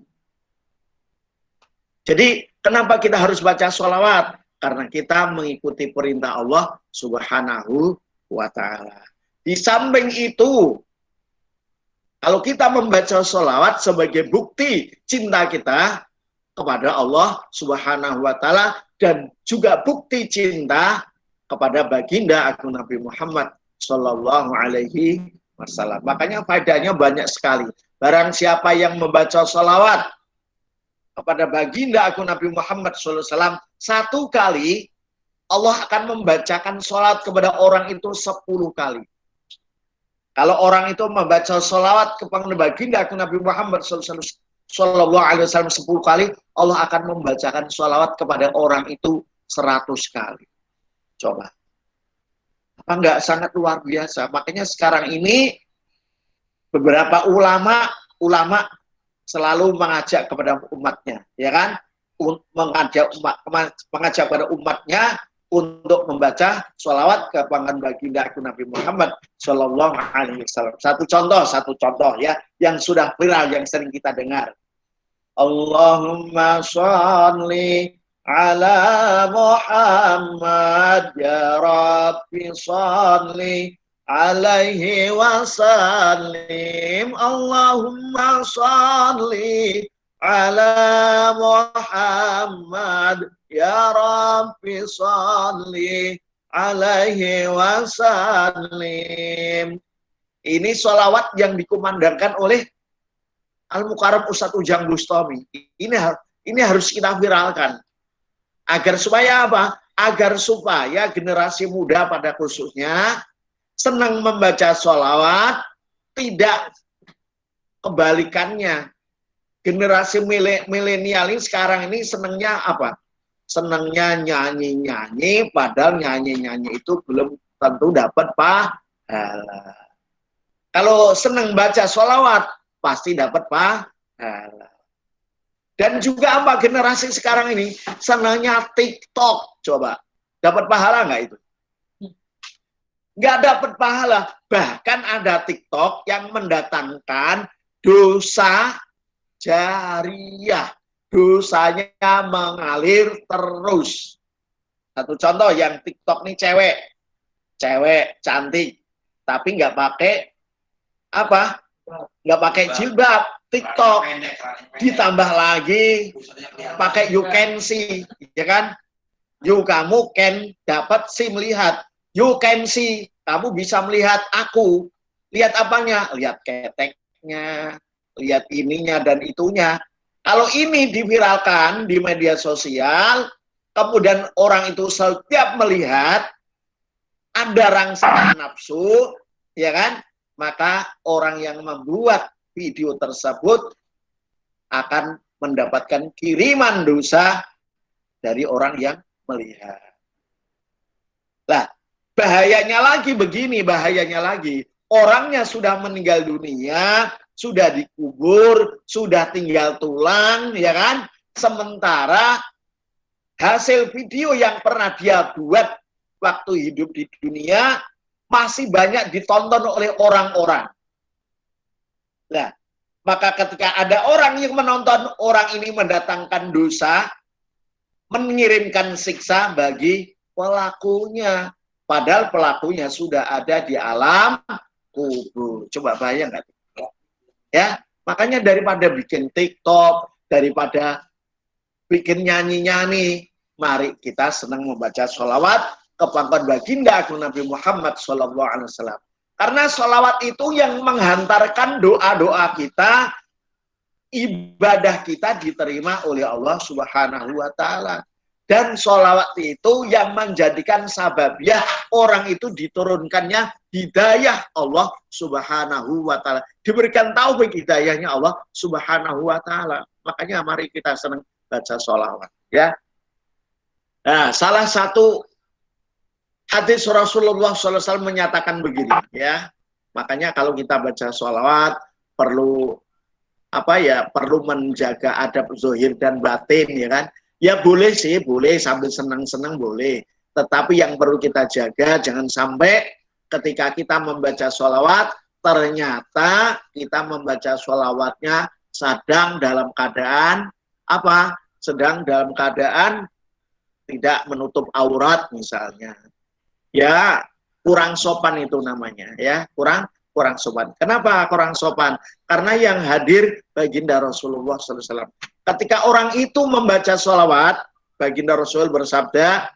Jadi kenapa kita harus baca sholawat? Karena kita mengikuti perintah Allah Subhanahu wa Ta'ala. Di samping itu, kalau kita membaca sholawat sebagai bukti cinta kita kepada Allah Subhanahu wa Ta'ala dan juga bukti cinta kepada baginda aku Nabi Muhammad Sallallahu Alaihi Wasallam. Makanya faedahnya banyak sekali. Barang siapa yang membaca sholawat kepada baginda aku Nabi Muhammad SAW satu kali, Allah akan membacakan sholat kepada orang itu 10 kali. Kalau orang itu membaca sholawat kepada baginda aku Nabi Muhammad Sallallahu Alaihi Wasallam 10 kali, Allah akan membacakan sholawat kepada orang itu 100 kali. Coba, apa enggak sangat luar biasa? Makanya sekarang ini beberapa ulama selalu mengajak kepada umatnya, ya kan? Mengajak kepada umatnya untuk membaca sholawat ke panggon baginda aku Nabi Muhammad Sallallahu Alaihi Wasallam. Satu contoh ya, yang sudah viral, yang sering kita dengar. Allahumma sholli ala Muhammad ya Rabbi shalli alaihi wasallim Allahumma shalli ala Muhammad ya Rabbi shalli alaihi wasallim. Ini sholawat yang dikumandangkan oleh Al-Mukarram Ustadz Ujang Bustami. Ini harus kita viralkan. Agar supaya apa? Agar supaya generasi muda pada khususnya senang membaca sholawat, tidak kebalikannya. Generasi milenial ini sekarang ini senangnya apa? Senangnya nyanyi-nyanyi, padahal nyanyi-nyanyi itu belum tentu dapat pahala. Kalau senang baca sholawat, pasti dapat pahala. Dan juga apa generasi sekarang ini senangnya TikTok, coba dapat pahala nggak itu? Nggak dapat pahala. Bahkan ada TikTok yang mendatangkan dosa jariah, dosanya mengalir terus. Satu contoh yang TikTok nih cewek cantik, tapi nggak pakai apa? Nggak pakai jilbab. TikTok ditambah lagi pakai you can see, ya kan? You kamu can dapat see melihat, you can see kamu bisa melihat aku. Lihat apanya? Lihat keteknya, lihat ininya dan itunya. Kalau ini diviralkan di media sosial, kemudian orang itu setiap melihat ada rangsangan nafsu, ya kan? Maka orang yang membuat video tersebut akan mendapatkan kiriman dosa dari orang yang melihat. Nah, bahayanya lagi begini, bahayanya lagi. Orangnya sudah meninggal dunia, sudah dikubur, sudah tinggal tulang, ya kan? Sementara hasil video yang pernah dia buat waktu hidup di dunia masih banyak ditonton oleh orang-orang. Nah, maka ketika ada orang yang menonton, orang ini mendatangkan dosa, mengirimkan siksa bagi pelakunya. Padahal pelakunya sudah ada di alam kubur. Coba bayang nggak? Ya, makanya daripada bikin TikTok, daripada bikin nyanyi-nyanyi, mari kita senang membaca sholawat ke pangkat baginda agung Nabi Muhammad SAW. Karena sholawat itu yang menghantarkan doa-doa kita, ibadah kita diterima oleh Allah Subhanahu wa Ta'ala. Dan sholawat itu yang menjadikan sababiah orang itu diturunkannya hidayah Allah Subhanahu wa Ta'ala. Diberikan taufik hidayahnya Allah Subhanahu wa Ta'ala. Makanya mari kita senang baca sholawat. Ya. Nah, salah satu hadis Rasulullah SAW menyatakan begini, ya. Makanya kalau kita baca sholawat perlu apa ya? Perlu menjaga adab zahir dan batin, ya kan? Ya boleh sih, boleh sambil senang-senang boleh. Tetapi yang perlu kita jaga jangan sampai ketika kita membaca sholawat ternyata kita membaca sholawatnya sedang dalam keadaan apa? Sedang dalam keadaan tidak menutup aurat misalnya. Ya, kurang sopan itu namanya, ya, kurang sopan. Kenapa kurang sopan? Karena yang hadir baginda Rasulullah SAW. Ketika orang itu membaca sholawat, baginda Rasul bersabda,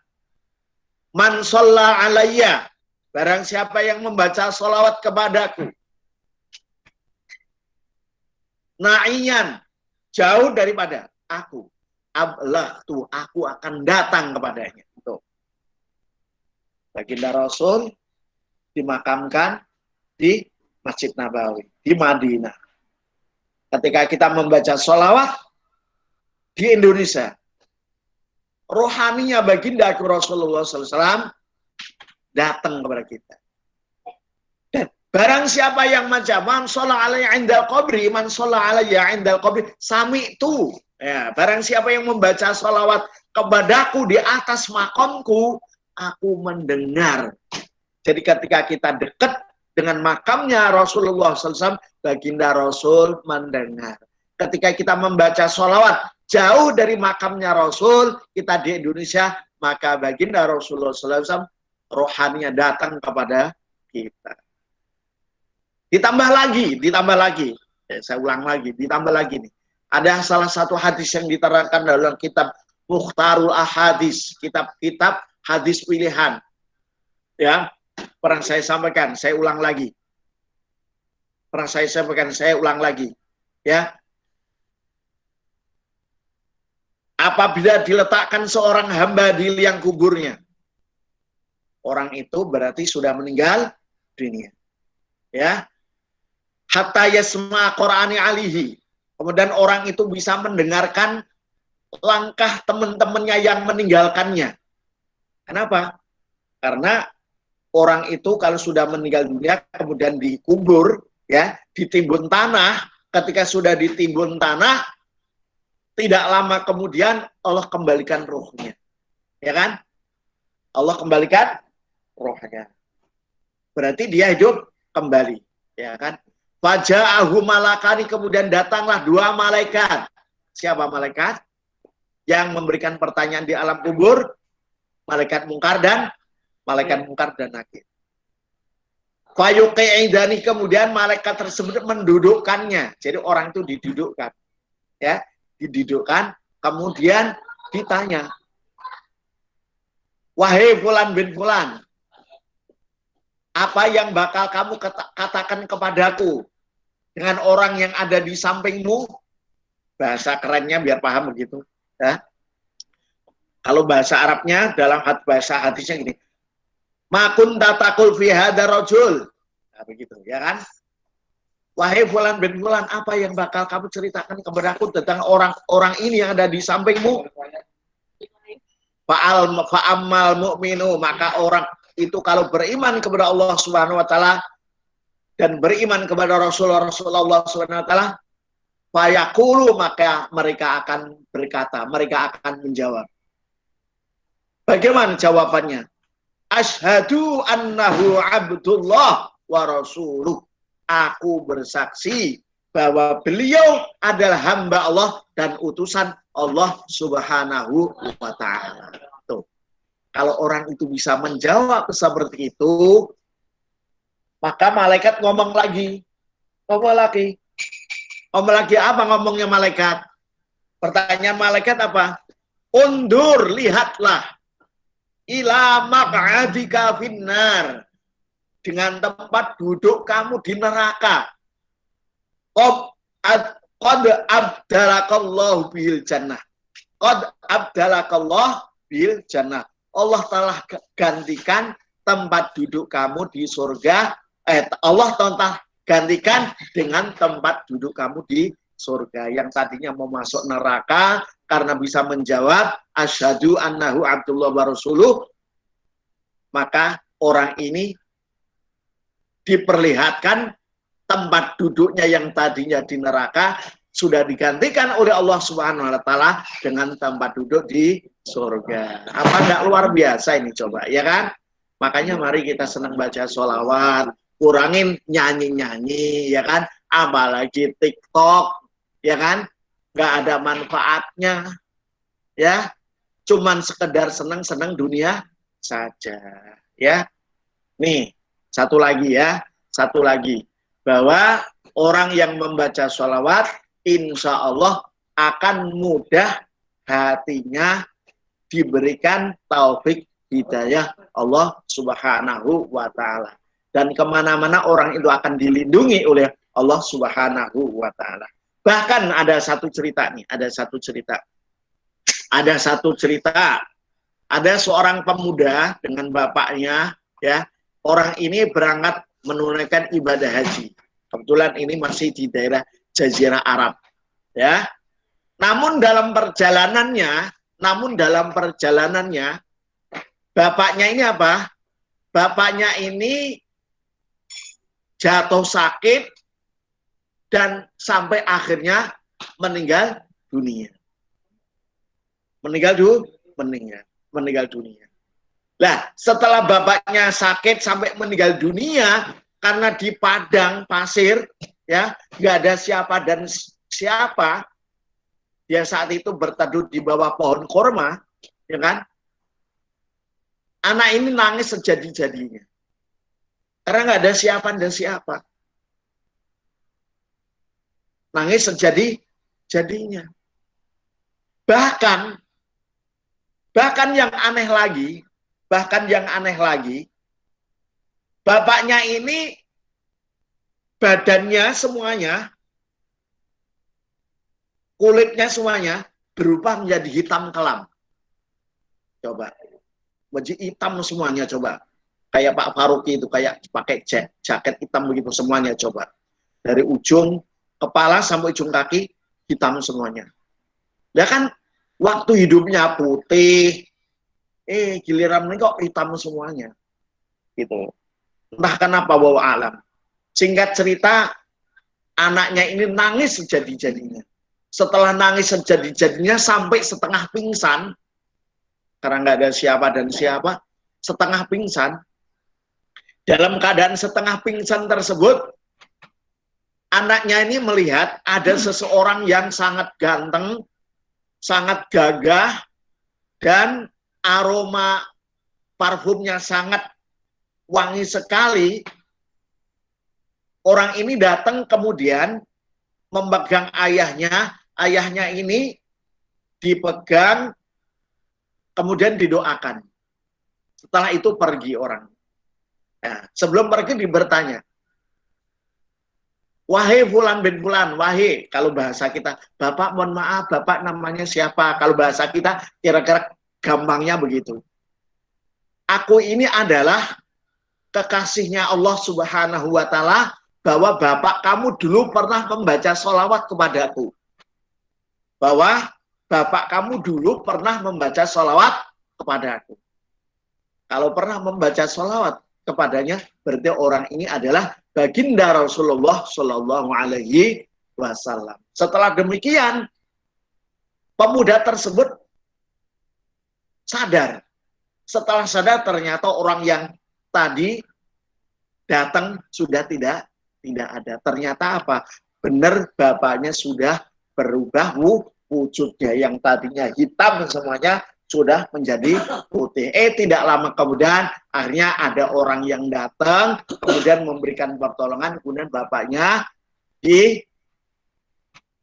"Man sholla alayya," barang siapa yang membaca sholawat kepadaku, na'iyan, jauh daripada aku, ablaqtu, aku akan datang kepadanya. Baginda Rasul dimakamkan di Masjid Nabawi, di Madinah. Ketika kita membaca sholawat di Indonesia, rohaninya baginda Rasulullah SAW datang kepada kita. Dan barang siapa yang macam man sholla alaiya indal qabri, man sholla alaiya indal qabri, sami itu. Ya, barang siapa yang membaca sholawat kepadaku di atas makamku, aku mendengar. Jadi ketika kita dekat dengan makamnya Rasulullah SAW, baginda Rasul mendengar. Ketika kita membaca sholawat jauh dari makamnya Rasul, kita di Indonesia, maka baginda Rasulullah SAW rohaninya datang kepada kita. Ditambah lagi, saya ulang lagi, ditambah lagi nih. Ada salah satu hadis yang diterangkan dalam kitab Mukhtarul Ahadis, kitab-kitab hadis pilihan. Ya, pernah saya sampaikan, saya ulang lagi. Ya. Apabila diletakkan seorang hamba di liang kuburnya, orang itu berarti sudah meninggal dunia. Ya. Hatta yasma Qur'ani alihi. Kemudian orang itu bisa mendengarkan langkah teman-temannya yang meninggalkannya. Kenapa? Karena orang itu kalau sudah meninggal dunia kemudian dikubur, ya, ditimbun tanah. Ketika sudah ditimbun tanah, tidak lama kemudian Allah kembalikan rohnya, ya kan? Allah kembalikan rohnya. Berarti dia hidup kembali, ya kan? Faja'ahu malakani, kemudian datanglah dua malaikat. Siapa malaikat? Yang memberikan pertanyaan di alam kubur, malaikat Munkar dan Nakir. Fayuqi'idani, kemudian malaikat tersebut mendudukkannya. Jadi orang itu didudukkan, ya, didudukkan, kemudian ditanya, wahai fulan bin fulan, apa yang bakal kamu katakan kepadaku dengan orang yang ada di sampingmu? Bahasa kerennya biar paham begitu, ya. Kalau bahasa Arabnya dalam bahasa hadisnya gini, makun tatakul fi hadza rajul. Nah, begitu, ya kan? Wahai fulan bin fulan, apa yang bakal kamu ceritakan kepadaku tentang orang ini yang ada di sampingmu? Fa'ammal mu'minu, maka orang itu kalau beriman kepada Allah Subhanahu wa taala dan beriman kepada Rasulullah Subhanahu wa taala, fayaqulu, maka mereka akan berkata, mereka akan menjawab. Bagaimana jawabannya? Asyhadu annahu abdullah wa rasuluh. Aku bersaksi bahwa beliau adalah hamba Allah dan utusan Allah Subhanahu wa taala. Kalau orang itu bisa menjawab seperti itu, maka malaikat ngomong lagi. Ngomong lagi apa ngomongnya malaikat? Pertanyaan malaikat apa? Undur, lihatlah. Ila maq'adika finnar. Dengan tempat duduk kamu di neraka. Qad abdalakallahu bil jannah. Qad abdalakallahu bil jannah. Allah telah gantikan tempat duduk kamu di surga. Allah telah gantikan dengan tempat duduk kamu di surga. Yang tadinya mau masuk neraka karena bisa menjawab asyhadu annahu abdullah wa rasuluh, maka orang ini diperlihatkan tempat duduknya yang tadinya di neraka sudah digantikan oleh Allah Subhanahu wa taala dengan tempat duduk di surga. Apa enggak luar biasa ini coba, ya kan? Makanya mari kita senang baca sholawat, kurangin nyanyi-nyanyi, ya kan? Apalagi TikTok, ya kan? Enggak ada manfaatnya, ya. Cuman sekedar senang-senang dunia saja, ya. Nih, satu lagi, bahwa orang yang membaca sholawat insya Allah akan mudah hatinya diberikan taufik hidayah Allah Subhanahu wa taala. Dan kemana-mana orang itu akan dilindungi oleh Allah Subhanahu wa taala. Bahkan ada satu cerita. Ada seorang pemuda dengan bapaknya, ya. Orang ini berangkat menunaikan ibadah haji. Kebetulan ini masih di daerah Jazirah Arab, ya. Namun dalam perjalanannya, bapaknya ini apa? Bapaknya ini jatuh sakit dan sampai akhirnya meninggal dunia. Meninggal dunia. Lah, setelah bapaknya sakit sampai meninggal dunia karena di padang pasir, ya, nggak ada siapa dan siapa, dia saat itu berteduh di bawah pohon korma, ya kan? Anak ini nangis sejadi-jadinya. Karena nggak ada siapa dan siapa. Nangis sejadi-jadinya. Bahkan yang aneh lagi, bapaknya ini badannya semuanya, kulitnya semuanya berubah menjadi hitam kelam. Coba. Menjadi hitam semuanya coba. Kayak Pak Faruqi itu kayak pakai jaket hitam begitu semuanya coba. Dari ujung kepala sampai ujung kaki hitam semuanya. Ya kan waktu hidupnya putih, giliran ini kok hitam semuanya. Gitu. Entah kenapa bawa alam. Singkat cerita, anaknya ini nangis sejadi-jadinya. Setelah nangis sejadi-jadinya sampai setengah pingsan, karena nggak ada siapa dan siapa, setengah pingsan. Dalam keadaan setengah pingsan tersebut, anaknya ini melihat ada seseorang yang sangat ganteng, sangat gagah, dan aroma parfumnya sangat wangi sekali. Orang ini datang kemudian memegang ayahnya ini dipegang, kemudian didoakan. Setelah itu pergi orang. Nah, sebelum pergi bertanya, wahai fulan bin fulan, wahai, kalau bahasa kita, Bapak mohon maaf, Bapak namanya siapa? Kalau bahasa kita kira-kira gampangnya begitu. Aku ini adalah kekasihnya Allah Subhanahu wa Ta'ala, bahwa Bapak kamu dulu pernah membaca sholawat kepadaku. Bahwa Bapak kamu dulu pernah membaca sholawat kepadaku. Kalau pernah membaca sholawat kepadanya, berarti orang ini adalah baginda Rasulullah Shallallahu Alaihi Wasallam. Setelah demikian, pemuda tersebut sadar. Setelah sadar, ternyata orang yang tadi datang sudah tidak ada. Ternyata apa? Benar bapaknya sudah berubah wujudnya, yang tadinya hitam semuanya sudah menjadi putih. Tidak lama kemudian akhirnya ada orang yang datang kemudian memberikan pertolongan, kemudian bapaknya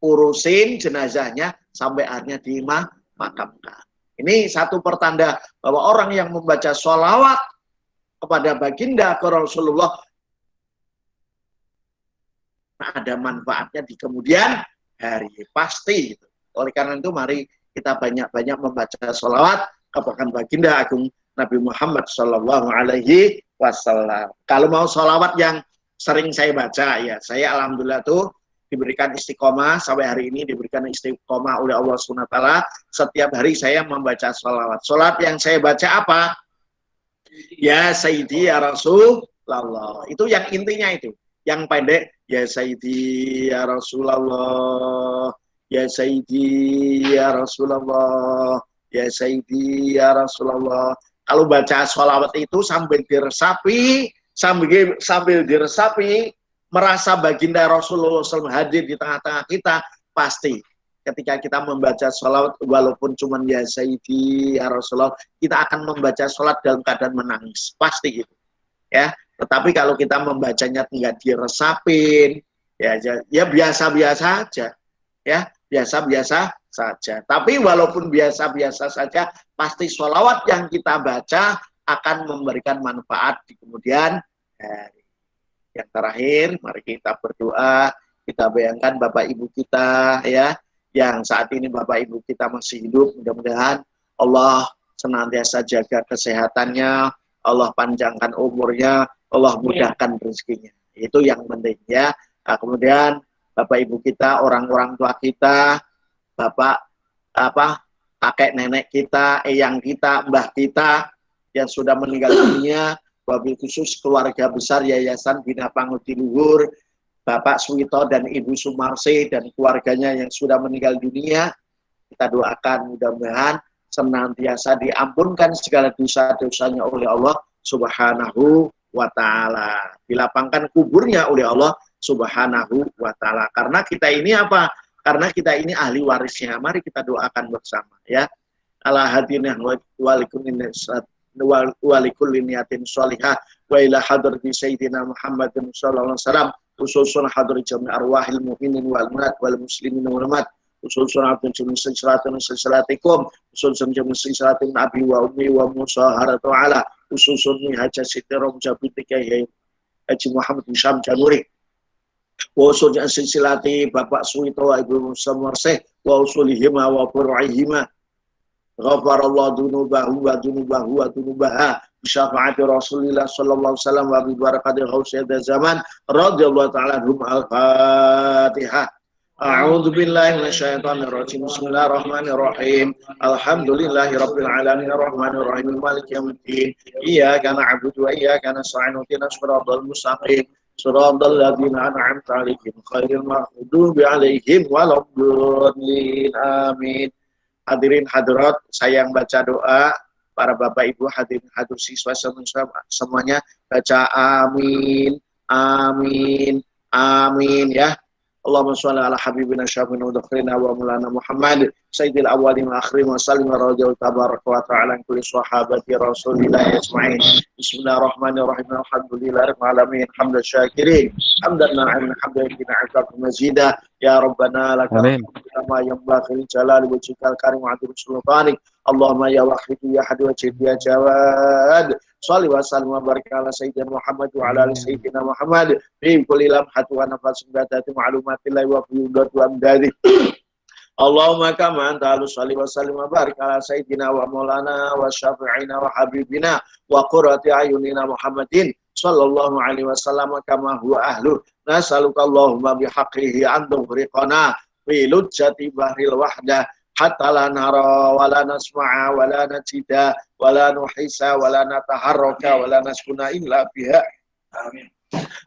diurusin jenazahnya sampai akhirnya dimakamkan. Ini satu pertanda bahwa orang yang membaca sholawat kepada baginda Rasulullah ada manfaatnya di kemudian hari, pasti. Oleh karena itu mari kita banyak-banyak membaca sholawat kepada baginda agung Nabi Muhammad Shallallahu Alaihi Wasallam. Kalau mau sholawat yang sering saya baca, ya saya alhamdulillah tuh diberikan istiqomah, sampai hari ini diberikan istiqomah oleh Allah Subhanahu Wa Taala. Setiap hari saya membaca sholawat. Sholawat yang saya baca apa? Ya Sayyidi ya Rasulullah. Itu yang intinya itu. Yang pendek, ya Sayyidi ya Rasulullah. Ya Sayyidi ya Rasulullah, ya Sayyidi ya Rasulullah. Kalau baca sholawat itu sambil diresapi, merasa baginda Rasulullah SAW hadir di tengah-tengah kita, pasti ketika kita membaca sholawat, walaupun cuma ya Sayyidi ya Rasulullah, kita akan membaca sholat dalam keadaan menangis, pasti gitu. Ya, tetapi kalau kita membacanya tinggal diresapin, ya biasa-biasa aja. Ya, biasa-biasa saja. Tapi walaupun biasa-biasa saja, pasti sholawat yang kita baca akan memberikan manfaat di kemudian hari. Yang terakhir, mari kita berdoa, kita bayangkan Bapak Ibu kita, ya, yang saat ini Bapak Ibu kita masih hidup, mudah-mudahan Allah senantiasa jaga kesehatannya, Allah panjangkan umurnya, Allah mudahkan rezekinya. Itu yang penting, ya. Nah, kemudian Bapak Ibu kita, orang-orang tua kita, bapak, kakek nenek kita, eyang kita, mbah kita yang sudah meninggal dunia, wabil khusus keluarga besar Yayasan Bina Pangudi Luhur, Bapak Suwito dan Ibu Sumarsi dan keluarganya yang sudah meninggal dunia, kita doakan mudah-mudahan senantiasa diampunkan segala dosa-dosanya oleh Allah Subhanahu wa Ta'ala. Dilapangkan kuburnya oleh Allah Subhanahu wa Ta'ala. Karena kita ini apa? Karena kita ini ahli warisnya. Mari kita doakan bersama ya. Ala hadinah walikulli niyatin sholihah wa ila hadrati sayyidina Muhammadin sallallahu alaihi wasallam khususun hadrat jami' arwahil mu'minin wal mu'minat wal muslimin wal mu'minat khususun abdun jami' salatikum khususun jami' salatin abi wa ummi wa musaharatu ala khususun hajat sitirum jabitika ya Haji Muhammad bin Syam Januri wa usulnya silsilati Bapak Suwito wa Ibu Samurseh wa usulihima wa furu'ihima ghafarallahu dunubahu wa dunubahu wa dunubaha bisyafaati Rasulillah sallallahu alaihi wasallam wa bi barakati ghausiyad zaman radhiyallahu ta'ala anhum. Al-Fatihah. A'udzu billahi minasyaitonir rajim. Bismillahirrahmanirrahim. Alhamdulillahirabbil alamin arrahmanir rahim maliki yaumiddin. Iyyaka na'budu wa iyyaka nasta'in ihdinas siratal mustaqim. Shiratal ladzina an'amta 'alaihim ghairil maghdubi 'alaihim waladdallin. Amin. Hadirin hadirat, saya yang baca doa, para bapak ibu hadirin hadir siswa semuanya baca amin, amin, amin ya. Allahumma sholli ala habibina syafi'ina udkhilna wa mulana Muhammad sayyidil awwalin wa akhirin wa sallim wa radiyallahu tabaraka wa ta'ala kulli sahabati rasulillah ajma'in. Bismillahirrahmanirrahim. Alhamdulillahirabbil alamin hamdan syakirin hamdan na'im hamdan bina'aka mazida ya rabbana lakal kama yanbaghi jalali wajhikal karim wa 'azimi sultanik. Allahumma ya wahid ya hadid ya jid ya jawad shalli wa sallim wa barik ala sayyidina Muhammad wa ala ali sayyidina Muhammad fi kulli lamhati wa nafasin badati ma'lumatillahi wa qiyudati wa amdadi. Allahumma kama anta shalli wa sallim wa barik ala sayyidina wa maulana wa syafi'ina wa habibina wa qurrati ayunina Muhammadin sallallahu alaihi wasallam kama huwa ahlu. Nas'aluka Allahumma bihaqqihi an tughriqana fi lujjati bahril wahdah hatta la nara wa la nasma'a wa la najida wa la nuhisa wa la nataharraka wa la naskuna illa biha. Amin.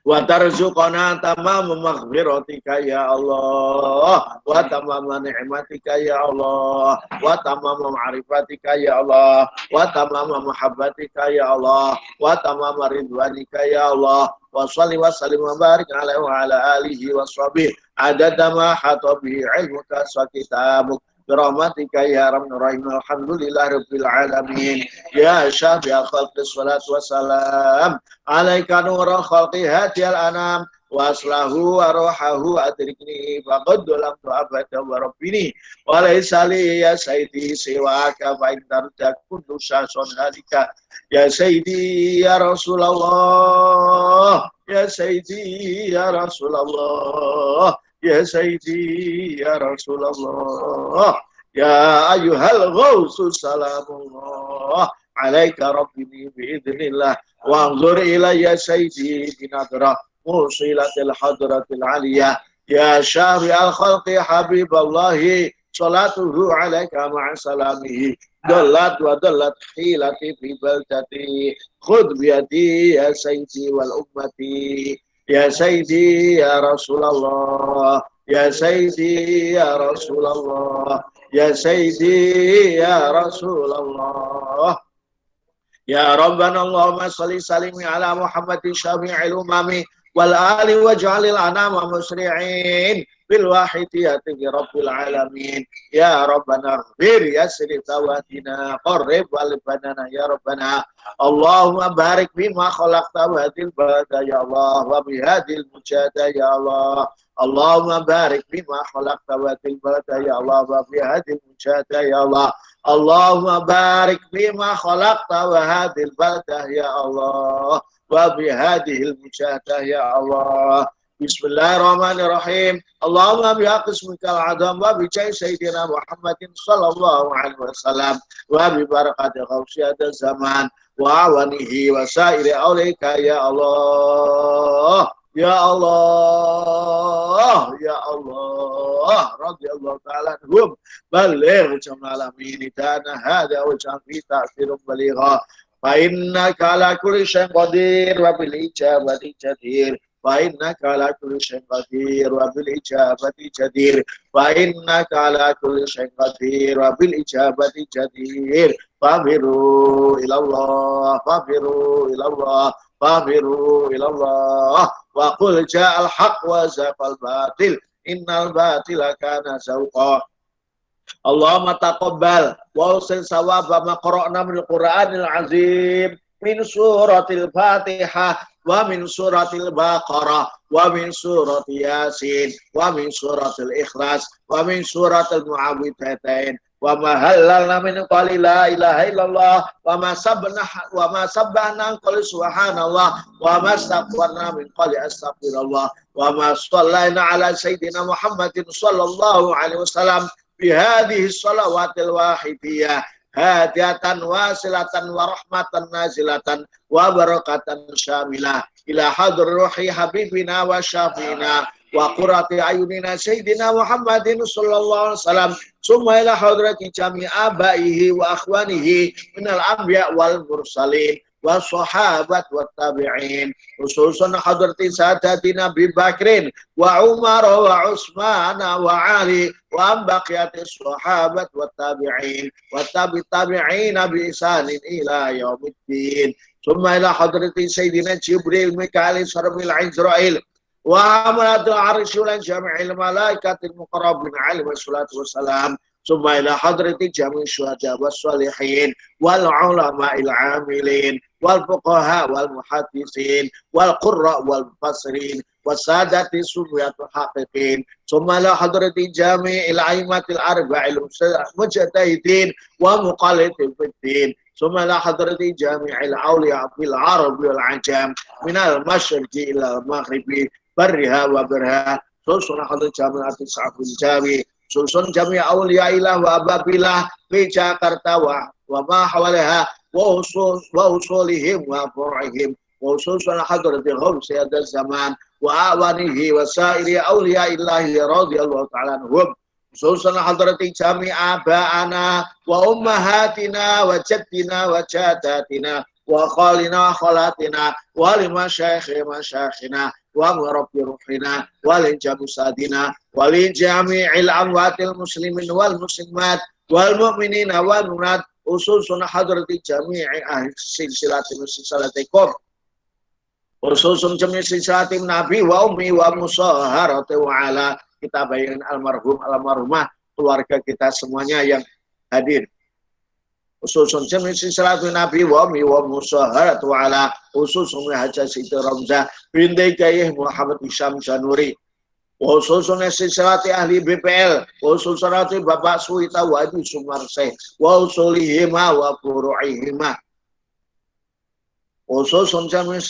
Wa tarzuqana tamam maghfiratika ya Allah wa tamam ni'matika ya Allah wa tamam ma'rifatika ya Allah wa tamam mahabbatika ya Allah wa tamam ridwanika ya Allah wa shalli wa sallim wa barik alaihi wa ala alihi wa sahbihi adada ma hatabi ilmuka wa kitabuk birahmatika ya arhamar rahim. Alhamdulillahirabbil alamin ya syafi'al khalqi sholatu wassalam alaika nurul khalqi hadiyal anam wa aslahu wa ruhahu adrikni faqad lam tu'abada wa rabbini wa laysa li ya sayyidi siwaka fa intarja kullu syason halika ya sayyidi ya Rasulullah ya sayyidi ya Rasulullah ya sayyidi ya Rasulullah ya ayyuhal ghausu salamullah alaika rabbini biidznillah wa anzur ilayya sayyidi binadra musilatil hadratil aliyah ya syahri al khalqi habiballahi salatuhu alaika ma'a salamihi dallat wa dallat hilati fi baldati khudh biyadi ya sayyidi wal ummati ya sayyidi ya Rasulullah ya sayyidi ya Rasulullah ya sayyidi ya Rasulullah ya Rabbana Allahumma salli salimi ala Muhammadin syafi'il umami wal ali waj'alil anama musri'in bil wahidiyati rabbil alamin ya Rabbana ighfir yassir tawatina qarrib wal banana ya Rabbana Allahumma barik bima khalaqta hadil bada ya Allah wa bihadil mujada ya Allah Allahumma barik bima khalaqta hadil bada ya Allah wa bihadil mujada ya Allah Allahumma barik bima khalaqta hadil bada ya Allah wa bihadil mujada ya Allah. Bismillahirrahmanirrahim. Allahumma bihaqqismikal azam wa bi sayyidina Muhammadin sallallahu alaihi wasallam wa bi barakati ghausiyad zaman wa awanihi wa sairi aulika ya Allah ya Allah ya Allah radhiyallahu ta'ala anhum baligh jamal alamin dana hada wa jam'i ta'sirun baligha fa innaka ala kulli syai'in qadir wa bil ijabati jadir فإنك على كل شيء قدير وبالإجابة جدير فإنك على كل شيء قدير وبالإجابة جدير فافروا إلى الله فافروا إلى الله فافروا إلى الله وقل جاء الحق وزهق الباطل innal batila kana zahuqa. Allahumma taqabbal wa usil sawaba ma qara'na min al-Qur'anil azim min suratil Fatihah wa min suratil Baqarah wa min surati Yasin wa min suratil Ikhlas wa min suratil Mu'awwidhatain wa ma halalna min qali la ilaha illallah wa ma sabbahna qali subhanallah wa ma astaghfarna min qali astaghfirullah wa ma shallaina ala sayyidina Muhammadin sallallahu alaihi wasallam bihadhihi shalawatil wahidiyah hadiyatan wasilatan wa rahmatan nazilatan wa barakatan syamilah ila hadr ruhi habibina wa syafiina wa qurrati ayunina sayyidina Muhammadin sallallahu alaihi wasallam summa ila hadrati jami' abaihi wa akhwanihi minal anbiya wal mursalin wa sahabat wa tabi'in khususan hadrati sadatina Abi Bakrin wa Umar wa Utsman wa Ali wa baqiyati sahabat wa tabi'in wa tabi'in bi ihsanin ila yaumiddin thumma ila hadrati sayyidina Jibril Mikail Sarfil Israil wa amalatul arsy wal jami'il malaikatil muqarrabin alaihi wassalatu wassalam thumma ila hadrati jami' syuhada was sholihin wal ulama'il amilin wal fuqaha wal muhaddisin wal qurra wal mufassirin wasadati subiyatul haqiqin thumma la hadrati jami'il aimatil arba'il mujtahidin wa muqallidin fid din thumma la hadrati jami'il awliya fil arabi wal ajam minal masyriqi ila al maghribi barriha wa barha thumma hadrati jami'ati sa'fil jami susun jami' awliya ilah wa ababilah fi Jakarta wa ma hawalaha wa usulihim wa furu'ihim wa usulan hadrati ghawsi hadal zaman wa awanihi wa sa'iri awliya illahi radiyallahu ta'ala anhum usulan hadrati jami'a ba'ana wa ummahatina wa jaddina wa jadatina wa khalina wa khalatina wa lima masyakhina wa murabbi ruhina wa li jami'sadina wa li jami'il amwatil muslimin wal muslimat wal mu'minina wal mu'minat ususun hadrati jami'i ahli silsilatin silsilatikum ususun jami'i silsilatin nabi wa ummi wa musaharati wa ala kita bayangin almarhumah keluarga kita semuanya yang hadir ususun jami'i silsilatin nabi wa ummi wa musaharati wa ala ususun Hajjah Siti Ramzah binti Kiai Muhammad Hisham Januri ususun silsilati ahli BPL ususun Bapak Suwita Wadi Sumarseh wa usulihima wa furu'ihima ususun jami'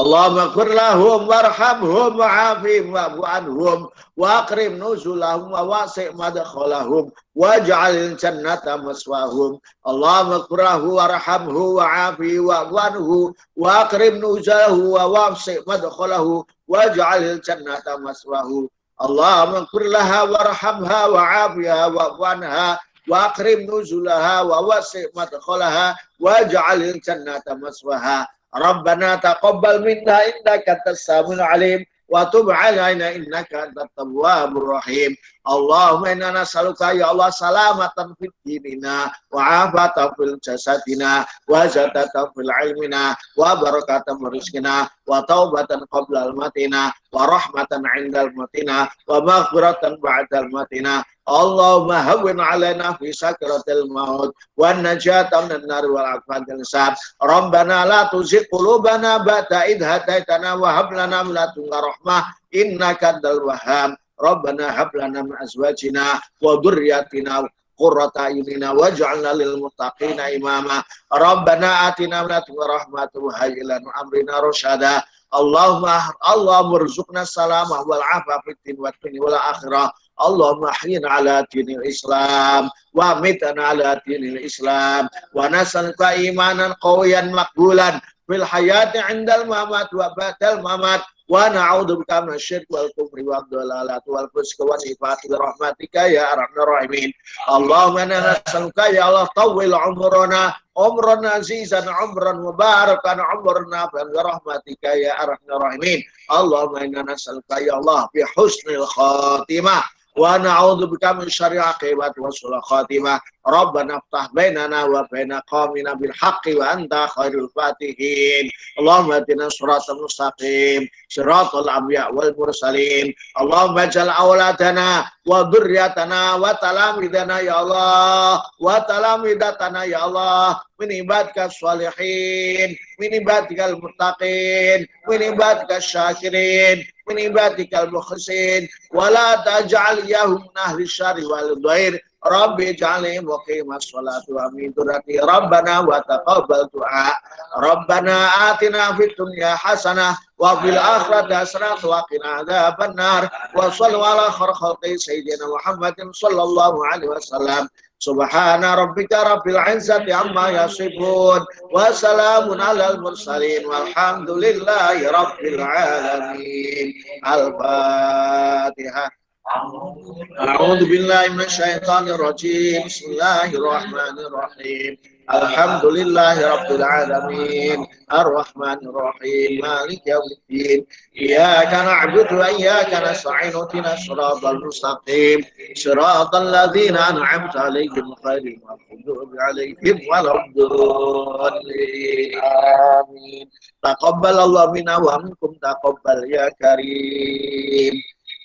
Allahumma ighfir lahum warhamhum wa'afihim wa'fu anhum wa akrim nuzulahum wa wasi' madkhalahum waj'alil jannata maswahum Allahumma ighfir lahu warhamhu wa'afihi wa'fu anhu wa akrim nuzulahu wa wasi' madkhalahu waj'alil jannata maswahu Allahumma ighfir laha warhamha wa'afiha wa'fu anha wa akrim nuzulaha wa wasi' madkhalaha waj'alil jannata maswaha Rabbana taqabbal minna innaka antas samiul alim wa tub 'alaina innaka antat tawwabur rahim Allahumma inna nas'aluka ya Allah salamatan fid dinina wa afatan fil jasadina wa zadatan fil ilmina wa barakatan rizqina wa taubatan qabla al-matina wa rahmatan 'indal matina wa maghfiratan ba'dal matina Allahumma hawwin 'alaina fi sakratil maut wan najata minan nar wal afwatil hisab Rabbana la tuzigh qulubana ba'da idh hadaitana wa hab lana min ladunka rahmah innaka antal wahhab Rabbana hab lana min azwajina wa dhurriyyatina qurrata a'yunina waj'alna lil muttaqina imama Rabbana atina min ladunka rahmatan wa hayyi lana min amrina rasyada Allahumma rzuqna salamah wal afwa fid din wad dunya wal akhirah Allahumma ahyina ala dinil Islam wa amitna ala dinil Islam wa nas'aluka imanan qawiyan maqbulan fil hayati 'indal mamat wa ba'dal mamat wa na'udzubika minasyirki wal kufri wad dhalalati wal fusqi wan nifaqi bi rahmatika ya arhamar rahimin Allahumma inna nas'aluka ya Allah tawwil umrana umran azizan umran mubarakan umrana bi rahmatika ya arhamar rahimin Allahumma inna nas'aluka ya Allah bi husnil khatimah wa na'udzubika min syarri aqibati wa su'il khatimah. Rabbana iftah bainana wa baina qaumina bil haqqi wa anta khairul fatihin. Allahumma atina siratal mustaqim, siratal anbiya wal mursalin. Allahumma ja'al auladana wa dzurriyyatana wa talamidana ya Allah, wa talamidatana ya Allah, min ibadika sholihin, min ibadikal muttaqin, min ibadika syakirin, min ibadikal mukhlisin, wa la taj'al yahum ahli syarri wal dhair. Rabbi ja'alni muqimas sholati wa min dzurriyyati rabbana wa taqabbal du'a. Rabbana atina fid dunya hasanah wa fil akhirati hasanah wa qina adzabannar. Wa shallu ala khairi sayyidina Muhammadin sallallahu alaihi wasallam. Subhana rabbika rabbil izzati amma yasifun wa salamun alal mursalin walhamdulillahi rabbil alamin. Al-Fatihah. A'udzu billahi minasyaitonir rajim. Bismillahirrahmanirrahim. Alhamdulillahi rabbil alamin. Ar-Rahmanir Rahim. Maliki yaumiddin. Iyyaka na'budu wa iyyaka nasta'in. Ihdinas shiratal mustaqim. Shiratal ladzina an'amta 'alaihim ghairil maghdubi 'alaihim waladdallin. Amin. Taqabbalallahu minna wa minkum taqabbal ya karim.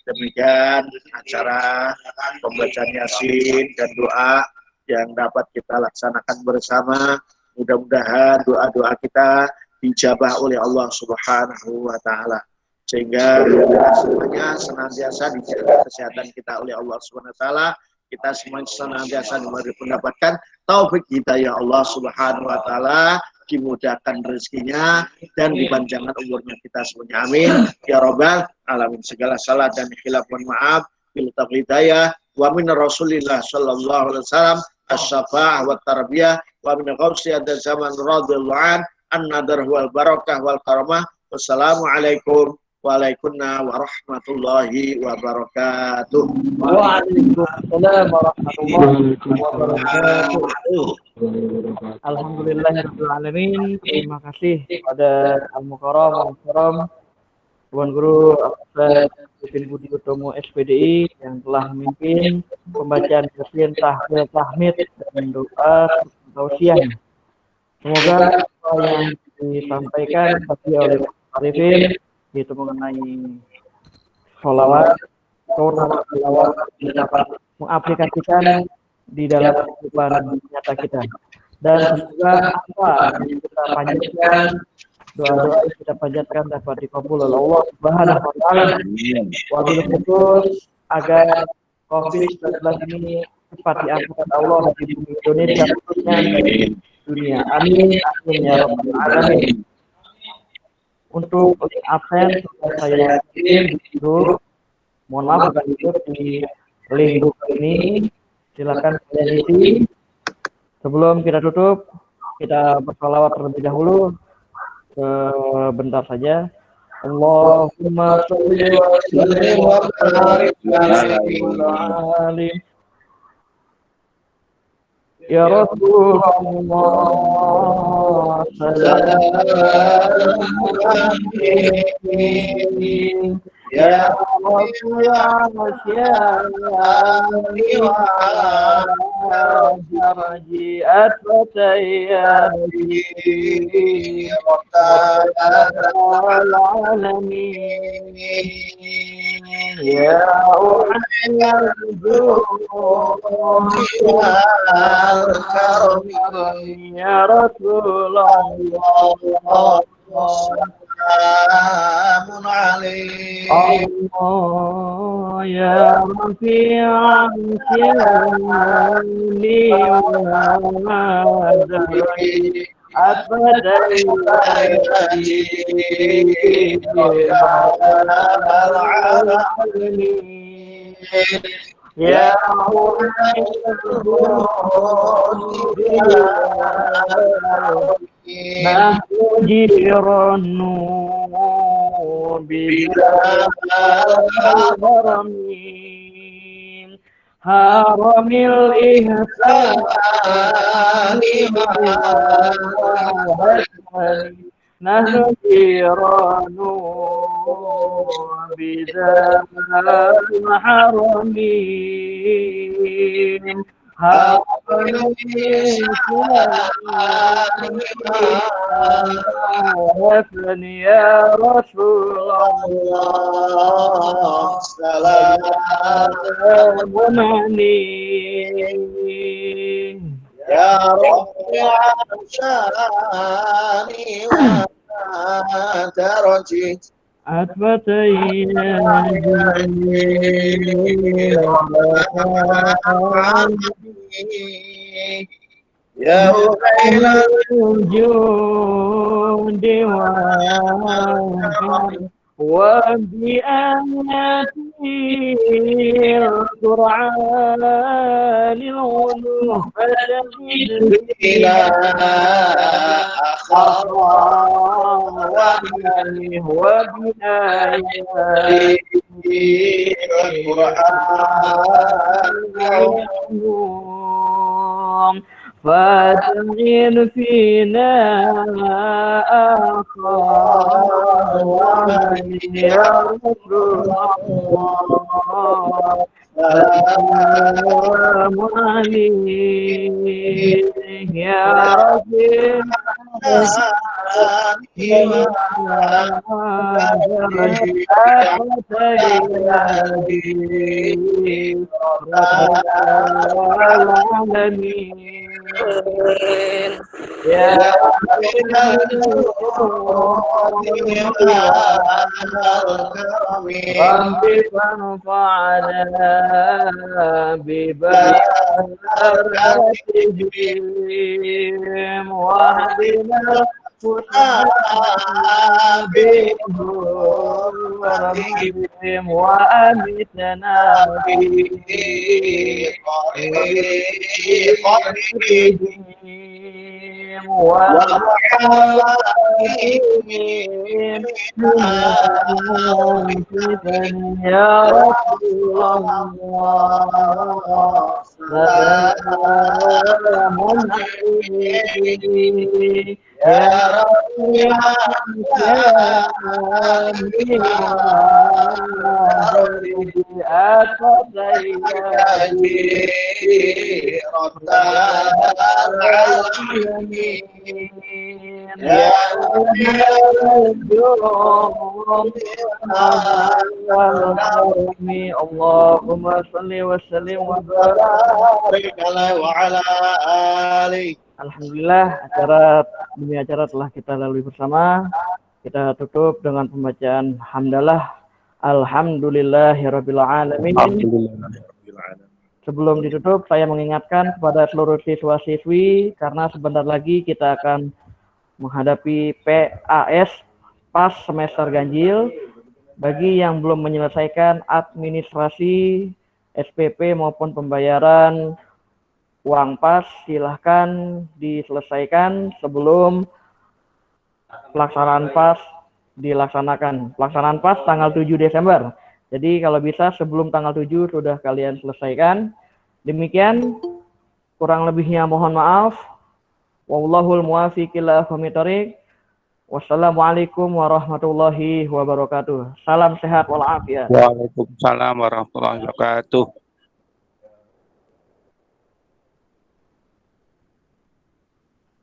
Demikian acara pembacaan Yasin dan doa yang dapat kita laksanakan bersama. Mudah-mudahan doa-doa kita dijabah oleh Allah Subhanahu wa taala. Sehingga semuanya senantiasa dijaga kesehatan kita oleh Allah Subhanahu wa taala. Kita semuanya senantiasa mendapatkan taufik hidayah Allah Subhanahu wa taala, dimudahkan rezekinya dan dipanjangkan umurnya kita semuanya. Amin ya rabbal alamin. Segala salah dan khilaf mohon maaf. Bil hidayah wa min Rasulillah sallallahu alaihi wasallam as-syafa'ah wa tarbiyah wa min qawsi ada zaman radhiyallahu an-nadar wal barakah wal karamah. Wassalamualaikum warahmatullahi wabarakatuh. Waalaikumsalam warahmatullahi wabarakatuh. Alhamdulillahirabbil alamin. Terima kasih kepada Al-Mukarram Tuan Guru Ustaz Pipin Budi Utomo SPDI yang telah memimpin pembacaan Yasin, tahmid dan doa tausiah. Semoga apa yang disampaikan tadi oleh Pak Arifin itu mengenai sholawat, sholawat dapat mengaplikasikan di dalam kehidupan nyata kita. Dan juga apa yang kita panjatkan, doa-doa yang kita panjatkan dapat dikabul oleh Allah Subhanahu wa taala. Wabil khusus agar COVID-19 ini cepat diangkat Allah di bumi Indonesia khususnya di dunia. Amin. Amin ya rabbal alamin. Untuk absen saya duduk. Mohon maaf akan duduk di link grup ini. Silakan kalian isi. Sebelum kita tutup, kita bersalawat terlebih dahulu. Bentar saja. Allahumma sholli wa sallim wa barik ala alim. Ya Rasulullah sallallahu ya Rasulullah raji'at fatayati rabbal alamin ya uhayyal ya Rasulullah Allah ya Rafi'an syani wa madari abadai ya nahnu jiranu biharamin haramil ihsani نحن جيران بذا الحرمين هفني يا رسول الله سلام سلام عليك يا رب عشاني وأنت رجيت عتبتي يا أبيل الوجود وبآياتي القرآن الغلو فتجد إلى آخر وبآياتي القرآن فتغير فينا آخر يا رسول الله سلام عليك يا رسول يا رب فانفعنا ببركتهم واهدنا بهم وأمتنا بهم وأمتنا يا رسول الله سلام عليك يا رب اللهم صل وسلم وبارك وعلى آله. Alhamdulillah acara demi acara telah kita lalui bersama. Kita tutup dengan pembacaan hamdalah alhamdulillahirabbil alamin. Sebelum ditutup saya mengingatkan kepada seluruh siswa-siswi karena sebentar lagi kita akan menghadapi PAS pas semester ganjil. Bagi yang belum menyelesaikan administrasi SPP maupun pembayaran uang pas silahkan diselesaikan sebelum pelaksanaan pas dilaksanakan. Pelaksanaan pas tanggal 7 Desember. Jadi kalau bisa sebelum tanggal 7 sudah kalian selesaikan. Demikian, kurang lebihnya mohon maaf. Wallahul muwaffiq ila aqwamit thoriq. Wassalamualaikum warahmatullahi wabarakatuh. Salam sehat walafiat. Waalaikumsalam warahmatullahi wabarakatuh.